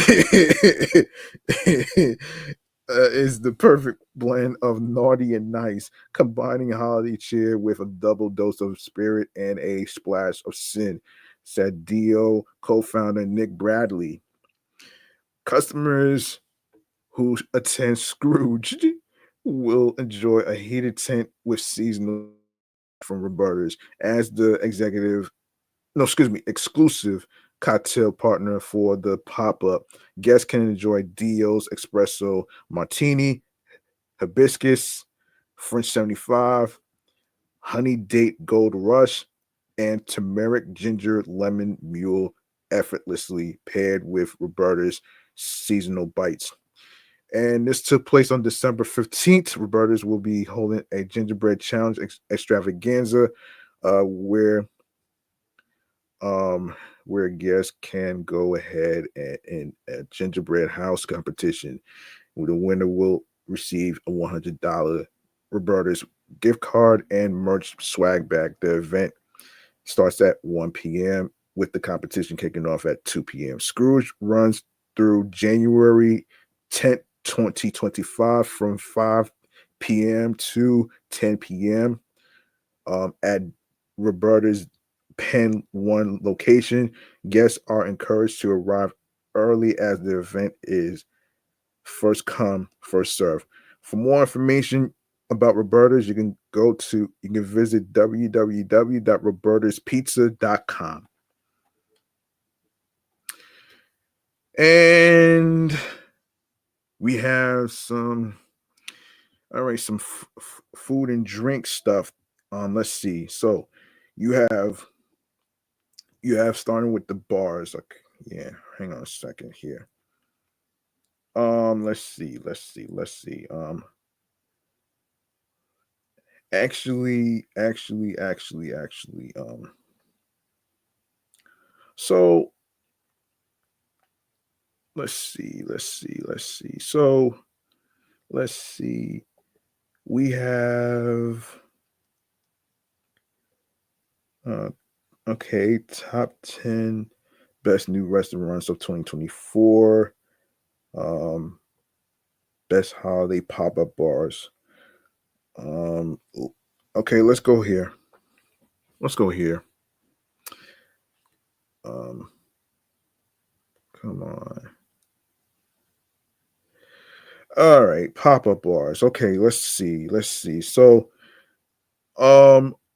is the perfect blend of naughty and nice, combining holiday cheer with a double dose of spirit and a splash of sin, said Dio co-founder Nick Bradley. Customers who attend Scrooged will enjoy a heated tent with seasonal from Roberta's as the exclusive cocktail partner for the pop-up. Guests can enjoy Dio's espresso martini, hibiscus, French 75, honey date gold rush, and turmeric ginger lemon mule effortlessly paired with Roberta's seasonal bites. And this took place on December 15th. Roberta's will be holding a gingerbread challenge extravaganza where um where guests can go ahead and a gingerbread house competition where the winner will receive a $100 Roberta's gift card and merch swag bag. The event starts at 1 p.m. with the competition kicking off at 2 p.m. Scrooge runs through January 10th, 2025 from 5 p.m. to 10 p.m. At Roberta's Penn 1 location. Guests are encouraged to arrive early as the event is first come, first serve. For more information about Roberta's, you can visit www.robertaspizza.com. And we have some food and drink stuff. Let's see. So you have starting with the bars. Okay, yeah, hang on a second here. Let's see. Actually, so let's see. So let's see. We have okay, top 10 best new restaurants of 2024. Best holiday pop-up bars. Okay, let's go here. Come on. All right, pop-up bars. Okay, let's see. So,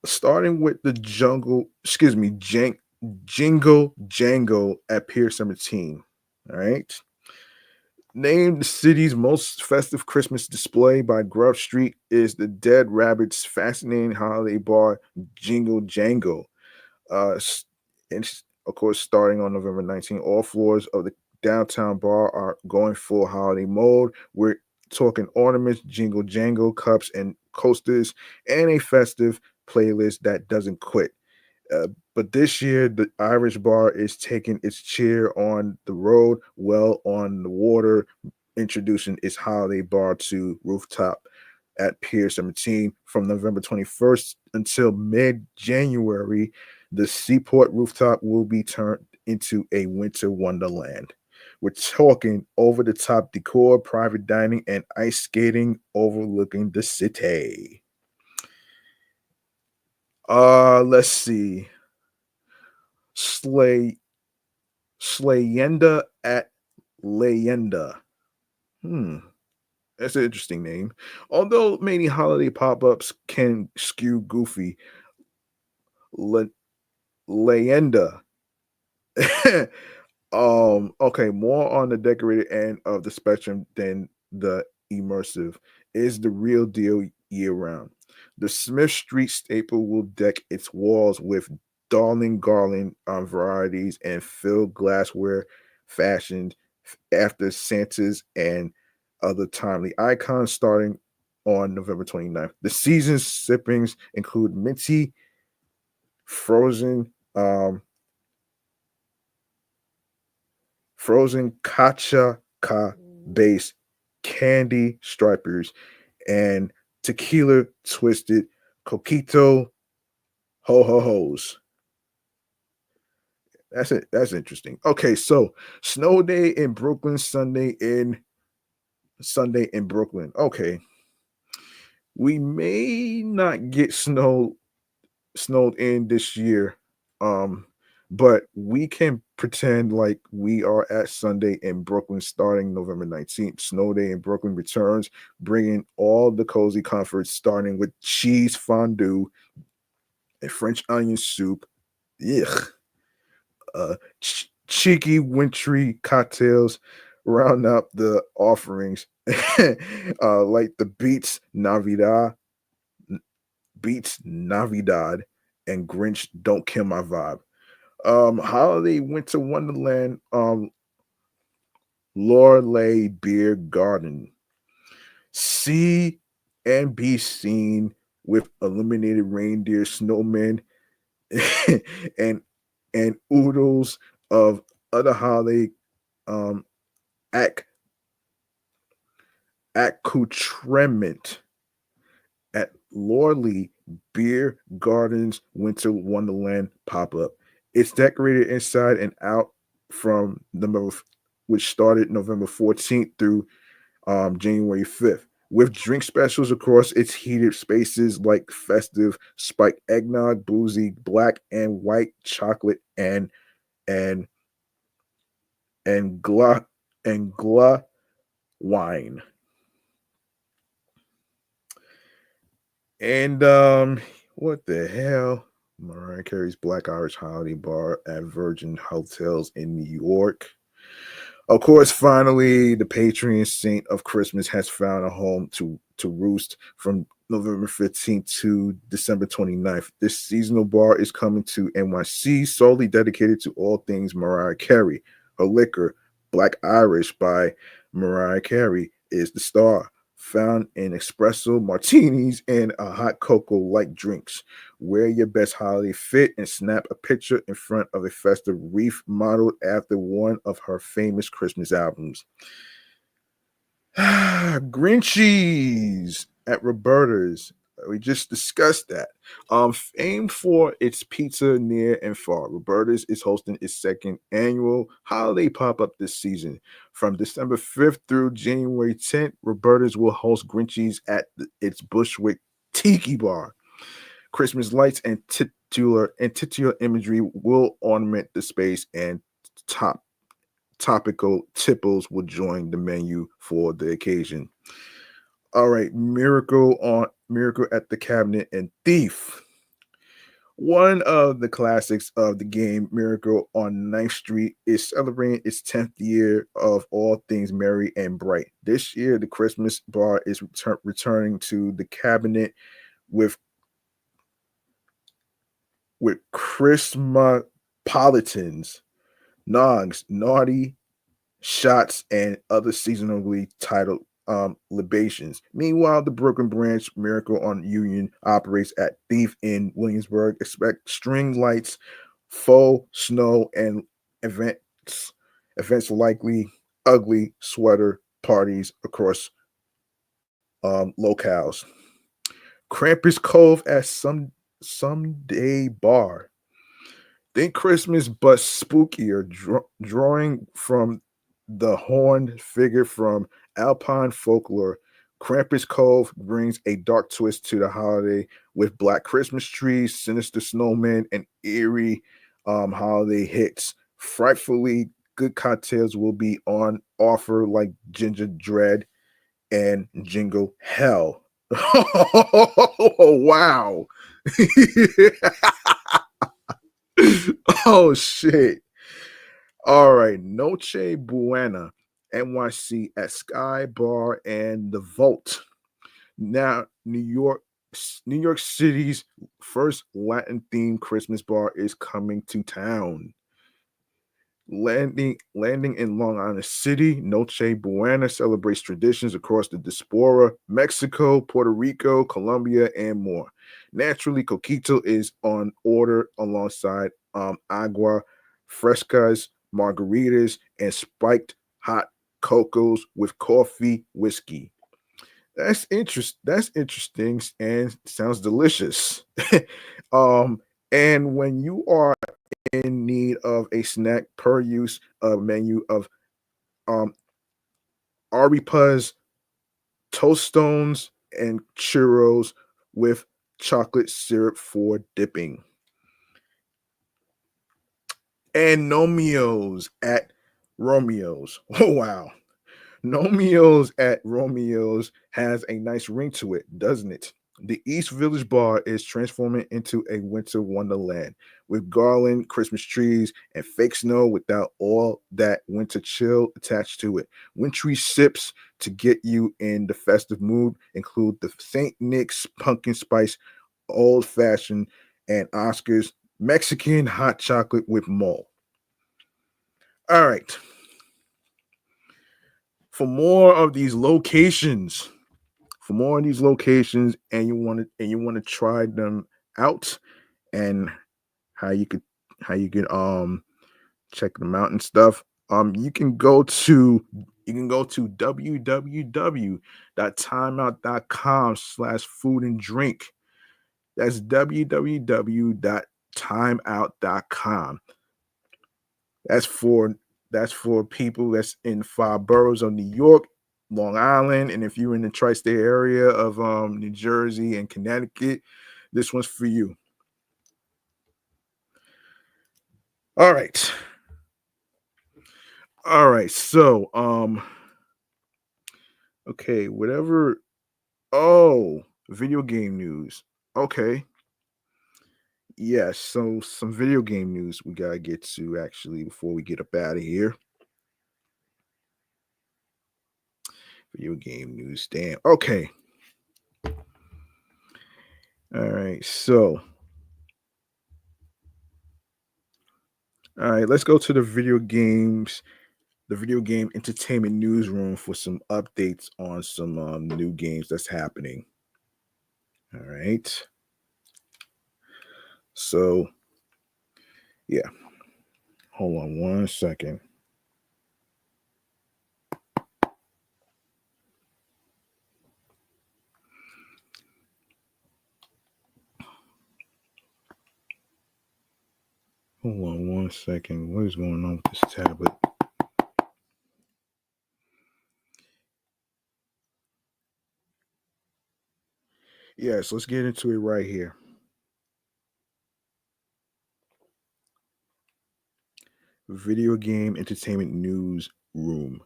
starting with the Jingle Jango at Pier 17. All right. Named the city's most festive Christmas display by Grove Street is the Dead Rabbit's fascinating holiday bar, Jingle Jangle. And of course, starting on November 19th, all floors of the downtown bar are going full holiday mode. We're talking ornaments, jingle jangle, cups, and coasters, and a festive playlist that doesn't quit. But this year, the Irish bar is taking its cheer on the road, well on the water, introducing its holiday bar to rooftop at Pier 17 from November 21st until mid January. The Seaport rooftop will be turned into a winter wonderland. We're talking over the top decor, private dining, and ice skating overlooking the city. Let's see. Slay Slayenda at Leyenda. Hmm, that's an interesting name. Although many holiday pop-ups can skew goofy, Le- Leyenda. Okay, more on the decorated end of the spectrum than the immersive is the real deal year round. The Smith Street staple will deck its walls with darling garland varieties and filled glassware fashioned after Santa's and other timely icons starting on November 29th. The season's sippings include minty, frozen, frozen kacha based candy stripers and tequila twisted coquito ho ho hos. That's it. That's interesting. Okay, so snow day in Brooklyn, Sunday in Brooklyn. Okay, we may not get snowed in this year. Um, but we can pretend like we are at Sunday in Brooklyn starting November 19th. Snow Day in Brooklyn returns, bringing all the cozy comforts, starting with cheese fondue and French onion soup. Ugh. Cheeky wintry cocktails round up the offerings, like the Beats Navidad, and Grinch Don't Kill My Vibe. Holiday Winter Wonderland, Lorelei Beer Garden. See and be seen with illuminated reindeer, snowmen, and oodles of other holiday um ac- accoutrement at Loreley Beer Gardens Winter Wonderland pop-up. It's decorated inside and out from which started November 14th through January 5th, with drink specials across its heated spaces like festive spiked eggnog, boozy, black and white chocolate, and and gla and gla wine. And what the hell? Mariah Carey's Black Irish Holiday Bar at Virgin Hotels in New York. Of course, finally, the patron saint of Christmas has found a home to roost from November 15th to December 29th. This seasonal bar is coming to NYC, solely dedicated to all things Mariah Carey. Her liquor, Black Irish by Mariah Carey, is the star. Found in espresso martinis and a hot cocoa like drinks. Wear your best holiday fit and snap a picture in front of a festive wreath modeled after one of her famous Christmas albums. Grinchies at Roberta's. We just discussed that. Famed for its pizza near and far, Roberta's is hosting its second annual holiday pop-up this season. From December 5th through January 10th, Roberta's will host Grinchies at its Bushwick Tiki Bar. Christmas lights and titular imagery will ornament the space, and topical tipples will join the menu for the occasion. All right, Miracle at the Cabinet and Thief. One of the classics of the game, Miracle on Ninth Street, is celebrating its 10th year of all things merry and bright. This year, the Christmas bar is returning to the cabinet with Christmapolitans, nogs, naughty shots, and other seasonally titled libations. Meanwhile, the Brooklyn branch Miracle on Union operates at Thief in Williamsburg. Expect string lights, faux snow, and events. Events likely ugly sweater parties across locales. Krampus Cove at someday bar. Think Christmas, but spookier, drawing from the horned figure from Alpine folklore. Krampus Cove brings a dark twist to the holiday with black Christmas trees, sinister snowmen, and eerie holiday hits. Frightfully good cocktails will be on offer like Ginger Dread and Jingle Hell. Oh, wow. Oh, shit. All right, Noche Buena, NYC at Sky Bar and the Vault. Now, New York City's first Latin themed Christmas bar is coming to town. Landing in Long Island City, Noche Buena celebrates traditions across the diaspora, Mexico, Puerto Rico, Colombia, and more. Naturally, Coquito is on order alongside agua frescas, margaritas, and spiked hot cocos with coffee whiskey. That's interesting and sounds delicious. um, and when you are in need of a snack, per use a menu of um arepas, tostones, and churros with chocolate syrup for dipping. And Nomios at Romeo's. Oh wow. Nomios at Romeo's has a nice ring to it, doesn't it? The East Village Bar is transforming into a winter wonderland with garland, Christmas trees, and fake snow without all that winter chill attached to it. Wintry sips to get you in the festive mood include the St. Nick's Pumpkin Spice Old Fashioned and Oscar's Mexican Hot Chocolate with malt. All right. For more of these locations, and you want to try them out and how you could check them out and stuff, you can go to www.timeout.com/food and drink. That's www.timeout.com. That's for people that's in 5 boroughs of New York, Long Island, and if you're in the tri-state area of New Jersey and Connecticut, this one's for you. All right. All right. So, okay, whatever. Oh, video game news. Okay. Yes, so some video game news we gotta get to actually before we get up out of here. Video game news. Damn. Okay. All right. So, all right, let's go to the video game entertainment newsroom for some updates on some new games that's happening. All right. So, yeah. Hold on one second. Hold on one second. What is going on with this tablet? Yes, let's get into it right here. Video game entertainment news room.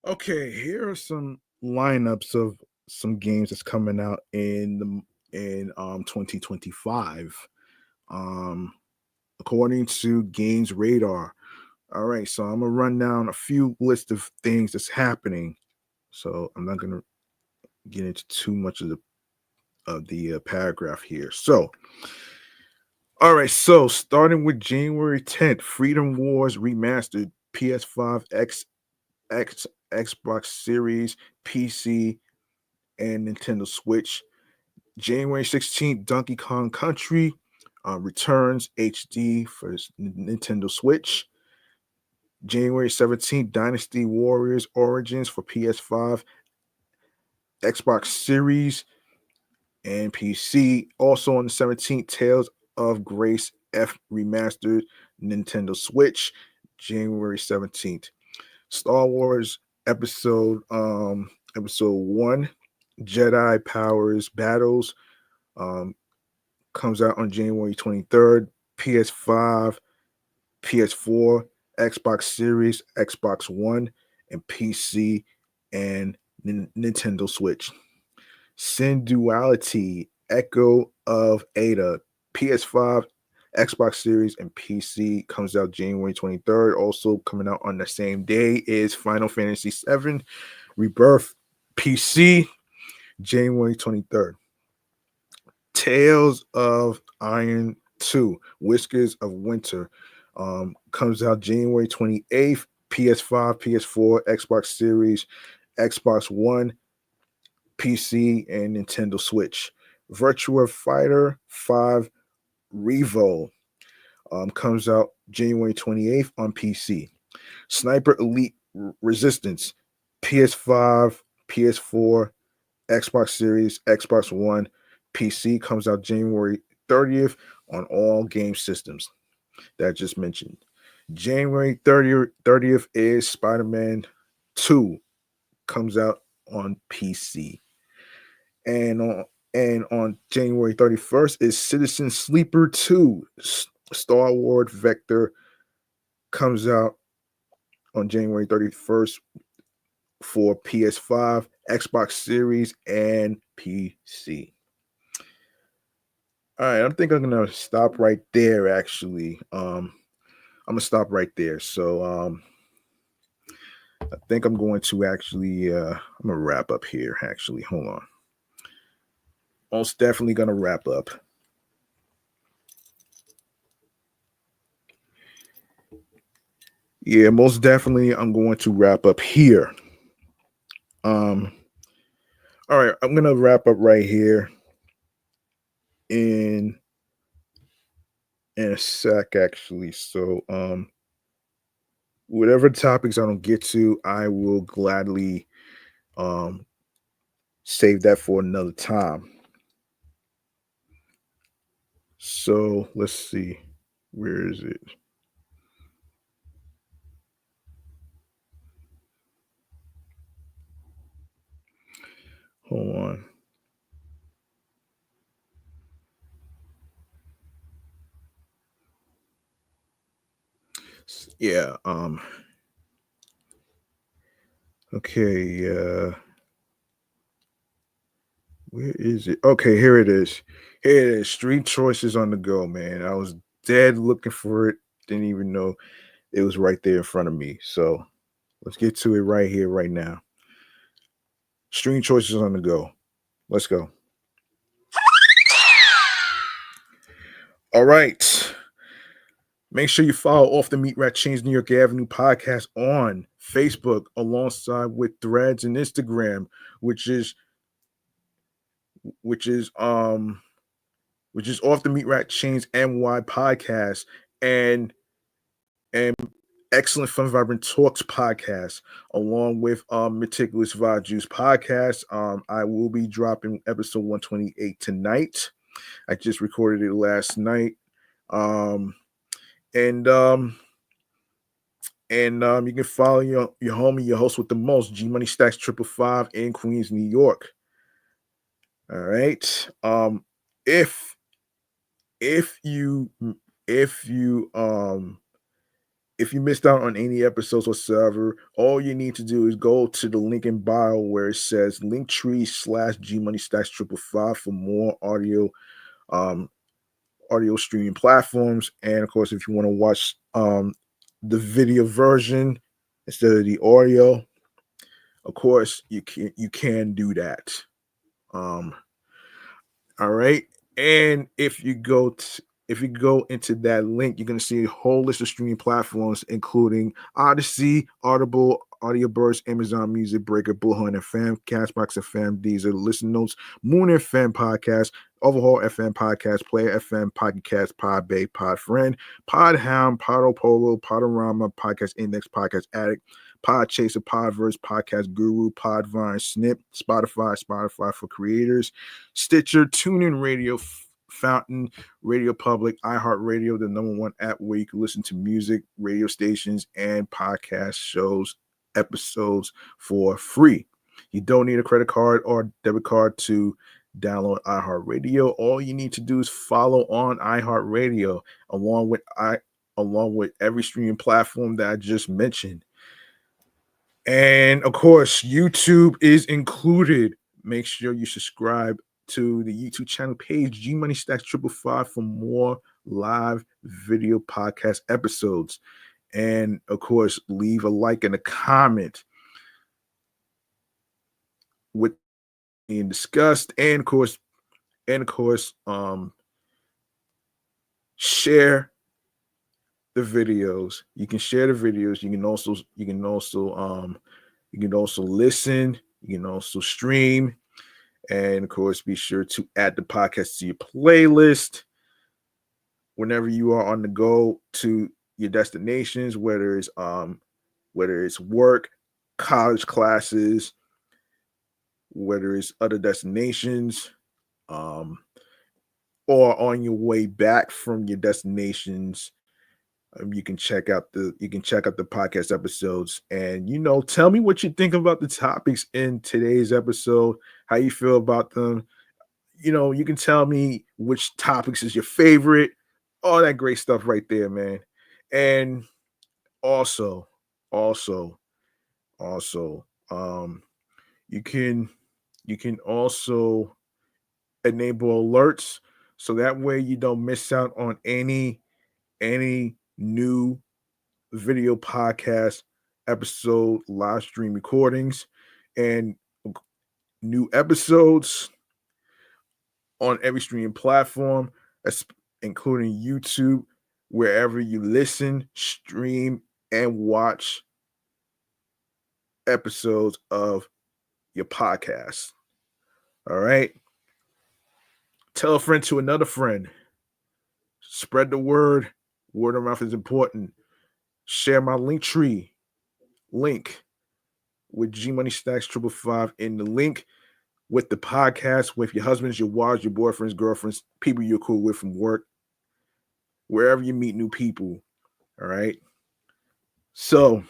Okay, here are some lineups of some games that's coming out in 2025. Um According to Games Radar. All right, so I'm gonna run down a few list of things that's happening. So I'm not gonna get into too much of the paragraph here. So, all right, so starting with January 10th, Freedom Wars Remastered, PS5, Xbox Series, PC, and Nintendo Switch. January 16th, Donkey Kong Country returns HD for Nintendo Switch. January 17th, Dynasty Warriors Origins for PS5, Xbox Series, and PC. Also on the 17th, Tales of Grace F Remastered, Nintendo Switch, January 17th. Star Wars episode 1, Jedi Powers Battles, um, comes out on January 23rd. PS5, PS4, Xbox Series, Xbox One, and PC, and Nintendo Switch. Sin Duality, Echo of Ada, PS5, Xbox Series, and PC comes out January 23rd. Also coming out on the same day is Final Fantasy VII Rebirth, PC, January 23rd. Tales of Iron 2, Whiskers of Winter, comes out January 28th. PS5, PS4, Xbox Series, Xbox One, PC, and Nintendo Switch. Virtua Fighter 5 Revo comes out January 28th on PC. Sniper Elite Resistance, PS5, PS4, Xbox Series, Xbox One, PC comes out January 30th on all game systems that I just mentioned. January 30th is Spider-Man 2 comes out on PC. And on January 31st is Citizen Sleeper 2 Star Wars Vector comes out on January 31st for PS5, Xbox Series, and PC. All right, I think I'm gonna stop right there. Actually, I'm gonna stop right there. So, I think I'm going to actually, I'm gonna wrap up here. Actually, hold on. Most definitely gonna wrap up. Yeah, most definitely, I'm going to wrap up here. Um, all right, I'm gonna wrap up right here in in a sec. Actually, so whatever topics I don't get to, I will gladly um save that for another time. So let's see. Where is it? Hold on. Yeah. Okay. Where is it? Okay, here it is. Here it is. Street choices on the go, man. I was dead looking for it. Didn't even know it was right there in front of me. So let's get to it right here, right now. Stream choices on the go. Let's go. All right. Make sure you follow Off the Meat Rat Chainz New York Avenue podcast on Facebook alongside with Threads and Instagram, which is which is um which is Off the Meat Rat Chainz NY podcast and and Excellent Fun Vibrant Talks podcast, along with Meticulous Vibe Juice podcast. I will be dropping episode 128 tonight. I just recorded it last night. Um, and you can follow your homie, your host with the most, G Money Stacks 555 in Queens, New York. All right. If if you if you If you missed out on any episodes whatsoever, all you need to do is go to the link in bio where it says linktree/GMoneyStacks 555 for more um, audio streaming platforms. And of course, if you want to watch the video version instead of the audio, of course you can do that. Um, all right. And if you go into that link, you're gonna see a whole list of streaming platforms, including Odyssey, Audible, Audioburst, Amazon Music, Breaker, Bullhorn FM, Castbox FM, Deezer, Listen Notes, Moon FM Podcast, Overhaul FM Podcast, Player FM, Pocket Cast, Podbay, Podfriend, Podhound, Podopolo, Podorama, Podcast Index, Podcast Addict, Podchaser, Podverse, Podcast Guru, Podvine, Snip, Spotify for creators, Stitcher, TuneIn Radio, Fountain, Radio Public, iHeartRadio, the number one app where you can listen to music, radio stations, and podcast shows episodes for free. You don't need a credit card or debit card to download iHeartRadio. All you need to do is follow on iHeartRadio along with every streaming platform that I just mentioned. And of course, YouTube is included. Make sure you subscribe to the YouTube channel page, G Money Stacks 555 for more live video podcast episodes. And of course, leave a like and a comment with being discussed. And of course, share the videos. You can share the videos. You can also listen. You can also stream. And of course, be sure to add the podcast to your playlist whenever you are on the go to your destinations, whether it's work, college classes, whether it's other destinations, or on your way back from your destinations. You can check out the podcast episodes, and tell me what you think about the topics in today's episode, how you feel about them. You can tell me which topics is your favorite, all that great stuff right there, man. And also, also, also, you can also enable alerts so that way you don't miss out on any new video podcast episode live stream recordings and new episodes on every streaming platform, including YouTube, wherever you listen, stream, and watch episodes of your podcast. All right. Tell a friend to another friend. Spread the word. Word of mouth is important. Share my link with G Money Stacks 555 in the link with the podcast, with your husbands, your wives, your boyfriends, girlfriends, people you're cool with from work, wherever you meet new people. All right. So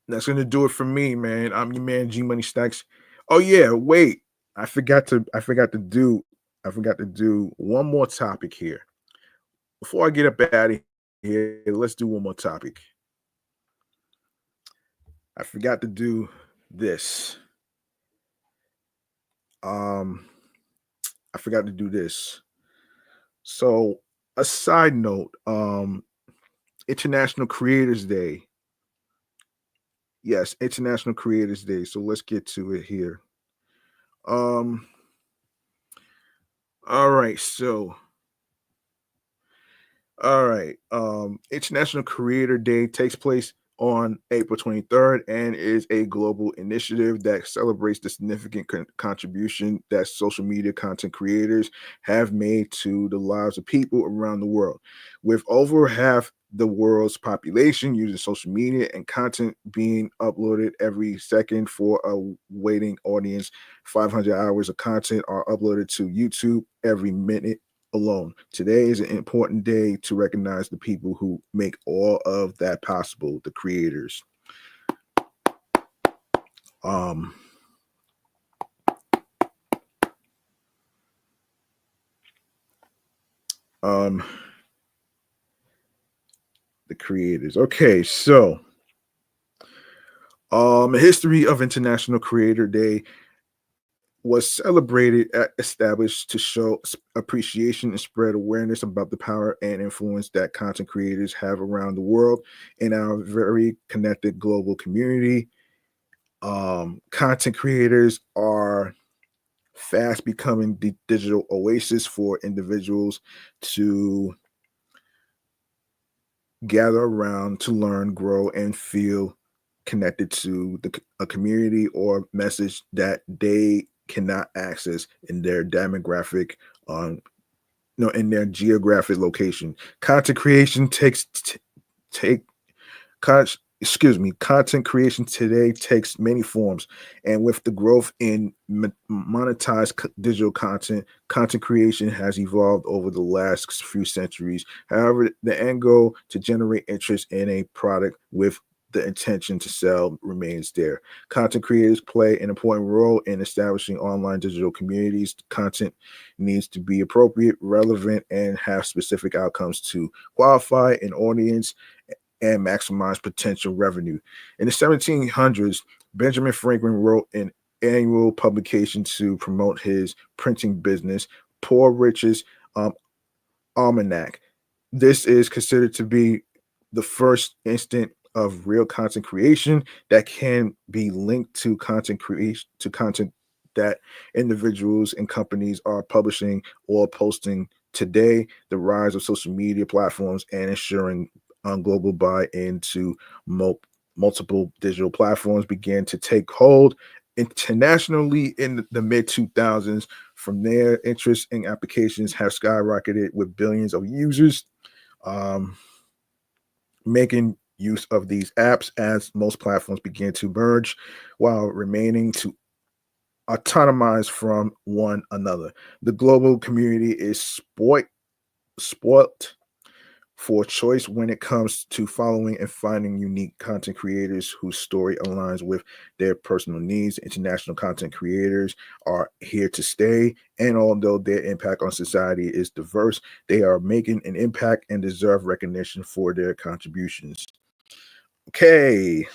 that's gonna do it for me, man. I'm your man, G Money Stacks. Oh yeah, wait. I forgot to do one more topic here. Before I get up out of here, let's do one more topic. I forgot to do this. I forgot to do this. So, a side note, International Creators Day. Yes, International Creators Day. So let's get to it here. All right, International Creator Day takes place on April 23rd and is a global initiative that celebrates the significant contribution that social media content creators have made to the lives of people around the world. With over half the world's population using social media and content being uploaded every second for a waiting audience, 500 hours of content are uploaded to YouTube every minute alone. Today is an important day to recognize the people who make all of that possible, the creators. The the creators. Okay, so history of International Creator Day was celebrated established to show appreciation and spread awareness about the power and influence that content creators have around the world in our very connected global community. Content creators are fast becoming the digital oasis for individuals to gather around to learn, grow, and feel connected to a community or message that they cannot access in their demographic, um, in their geographic location. Content creation take con- content creation today takes many forms, and with the growth in monetized digital content creation has evolved over the last few centuries. However, the end goal to generate interest in a product with the intention to sell remains there. Content creators play an important role in establishing online digital communities. Content needs to be appropriate, relevant, and have specific outcomes to qualify an audience and maximize potential revenue. In the 1700s, Benjamin Franklin wrote an annual publication to promote his printing business, Poor Rich's um, Almanac. This is considered to be the first instant of real content creation that can be linked to content creation to content that individuals and companies are publishing or posting today. The rise of social media platforms and ensuring global buy-in to multiple digital platforms began to take hold internationally in the mid 2000s. From there, interest in applications have skyrocketed with billions of users um, making use of these apps as most platforms began to merge while remaining to autonomize from one another. The global community is spoilt for choice when it comes to following and finding unique content creators whose story aligns with their personal needs. International content creators are here to stay, and although their impact on society is diverse, they are making an impact and deserve recognition for their contributions. Okay.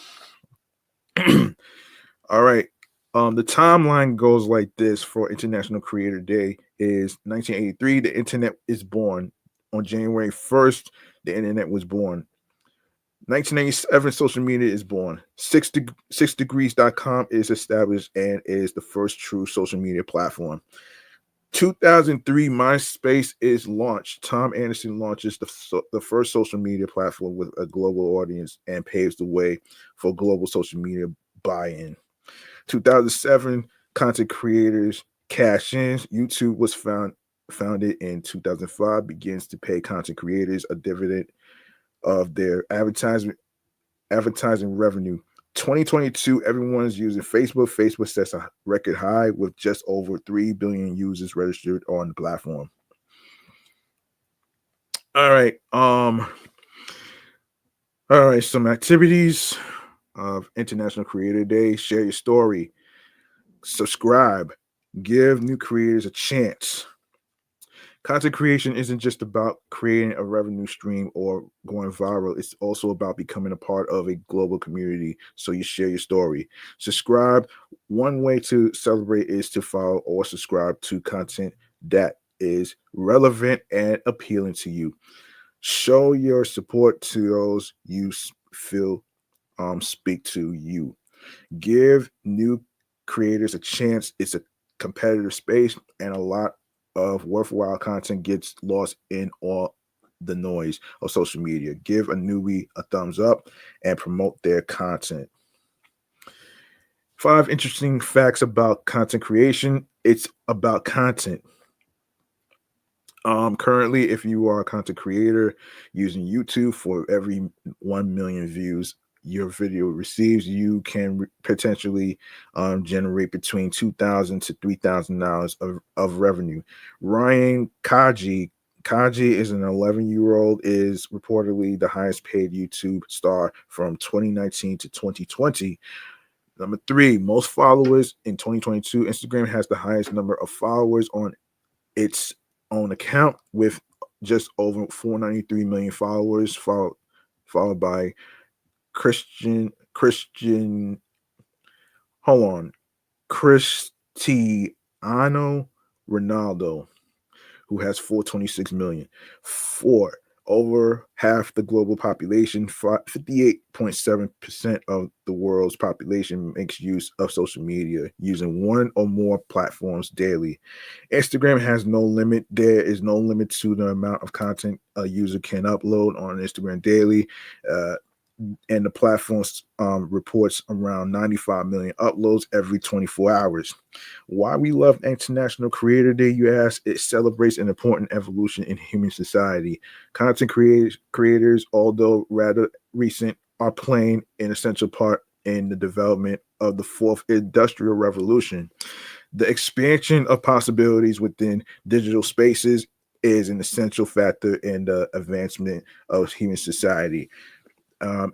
All right. The timeline goes like this for International Creator Day is 1983, the internet is born. On January 1st, the internet was born. 1997, social media is born. 6degrees.com is established and is the first true social media platform. 2003, MySpace is launched. Tom Anderson launches the first social media platform with a global audience and paves the way for global social media buy-in. 2007, content creators cash in. YouTube was founded in 2005, begins to pay content creators a dividend of their advertising revenue. 2022, everyone's using Facebook. Facebook sets a record high with just over 3 billion users registered on the platform. All right. All right, some activities of International Creator Day. Share your story. Subscribe. Give new creators a chance. Content creation isn't just about creating a revenue stream or going viral. It's also about becoming a part of a global community. So you share your story. Subscribe. One way to celebrate is to follow or subscribe to content that is relevant and appealing to you. Show your support to those you feel speak to you. Give new creators a chance. It's a competitive space, and a lot of worthwhile content gets lost in all the noise of social media. Give a newbie a thumbs up and promote their content. 5 interesting facts about content creation. It's about content. Currently, if you are a content creator using YouTube, for every 1 million views your video receives, you can potentially generate between $2,000 to $3,000 of revenue. Ryan Kaji is an 11-year-old, is reportedly the highest paid YouTube star from 2019 to 2020. Number 3, most followers in 2022. Instagram has the highest number of followers on its own account with just over 493 million followers, followed by Christian. Hold on, Cristiano Ronaldo, who has 426 million. Four, over half the global population, 58.7% of the world's population makes use of social media using one or more platforms daily. Instagram has no limit. There is no limit to the amount of content a user can upload on Instagram daily. And the platform reports around 95 million uploads every 24 hours. Why we love International Creator Day, you ask? It celebrates an important evolution in human society. Content creators, although rather recent, are playing an essential part in the development of the fourth industrial revolution. The expansion of possibilities within digital spaces is an essential factor in the advancement of human society.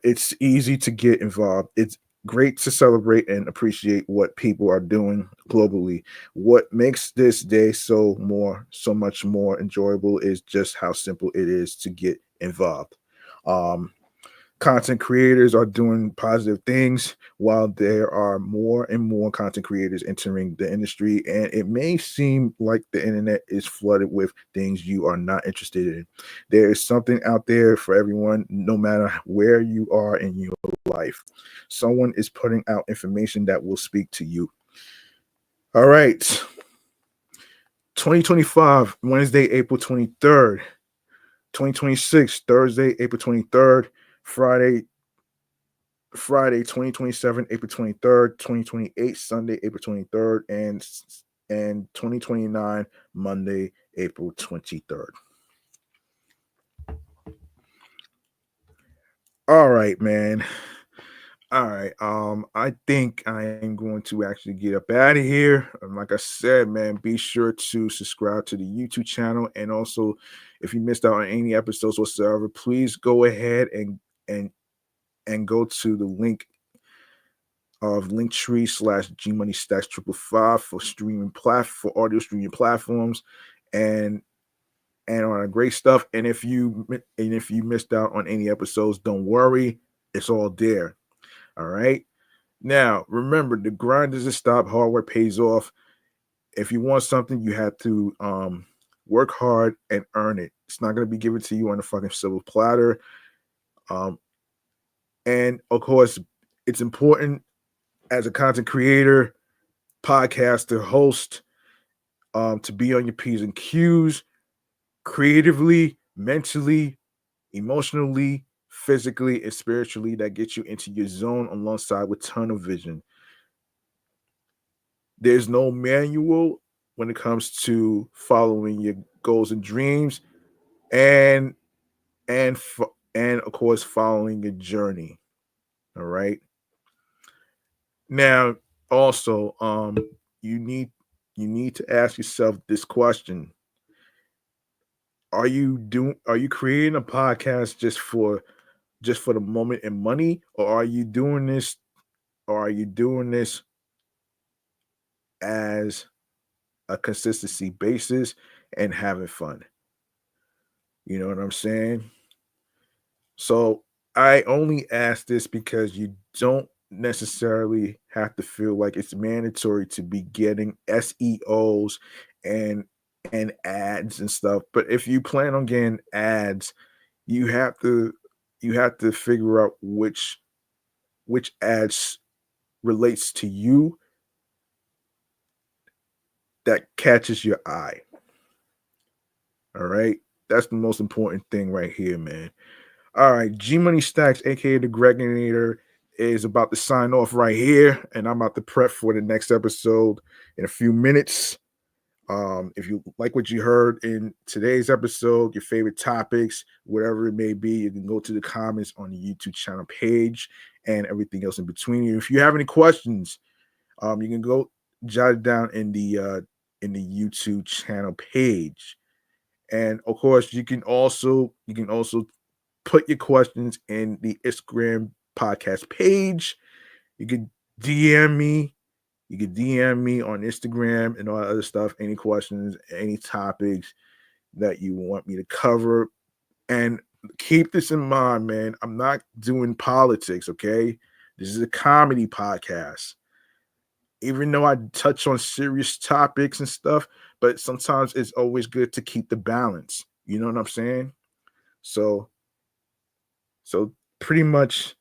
It's easy to get involved. It's great to celebrate and appreciate what people are doing globally. What makes this day so much more enjoyable is just how simple it is to get involved. Um, Content creators are doing positive things while there are more and more content creators entering the industry, and it may seem like the internet is flooded with things you are not interested in. There is something out there for everyone, no matter where you are in your life. Someone is putting out information that will speak to you. All right, 2025, Wednesday, April 23rd. 2026, Thursday, April 23rd. Friday 2027, April 23rd, 2028, Sunday, April 23rd, and 2029, Monday, April 23rd. All right, man. All right. I think I am going to actually get up out of here. Like I said, man, be sure to subscribe to the YouTube channel. And also, if you missed out on any episodes whatsoever, please go ahead and and go to the link of Linktree/G Money Stacks 555 for for audio streaming platforms and on our great stuff. And if you missed out on any episodes, don't worry, it's all there. All right. Now remember, the grind doesn't stop. Hard work pays off. If you want something, you have to work hard and earn it. It's not going to be given to you on a fucking silver platter. And of course, it's important as a content creator, podcaster, host, to be on your P's and Q's creatively, mentally, emotionally, physically, and spiritually. That gets you into your zone alongside with tunnel vision. There's no manual when it comes to following your goals and dreams, and and and of course following your journey. All right. Now, also, you need you need to ask yourself this question: Are you creating a podcast just for the moment and money, or are you doing this? Or are you doing this as a consistency basis and having fun? You know what I'm saying? So I only ask this because you don't necessarily have to feel like it's mandatory to be getting SEOs and ads and stuff. But if you plan on getting ads, you have to figure out which ads relates to you that catches your eye. All right. That's the most important thing right here, man. All right, G Money Stacks, aka the Greginator, is about to sign off right here, and I'm about to prep for the next episode in a few minutes. If you like what you heard in today's episode, your favorite topics, whatever it may be, you can go to the comments on the YouTube channel page and everything else in between. If you have any questions, you can go jot it down in the YouTube channel page. And of course, you can also put your questions in the Instagram podcast page. You can DM me. You can DM me on Instagram and all that other stuff. Any questions, any topics that you want me to cover. And Keep this in mind, man. I'm not doing politics, okay? This is a comedy podcast. Even though I touch on serious topics and stuff, but sometimes it's always good to keep the balance. You know what I'm saying? So, so pretty much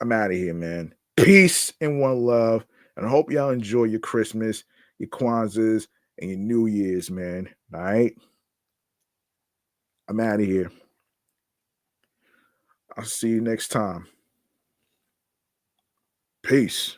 I'm out of here, man. Peace and one love. And I hope y'all enjoy your Christmas, your Kwanzaa's, and your New Year's, man. All right. I'm out of here. I'll see you next time. Peace.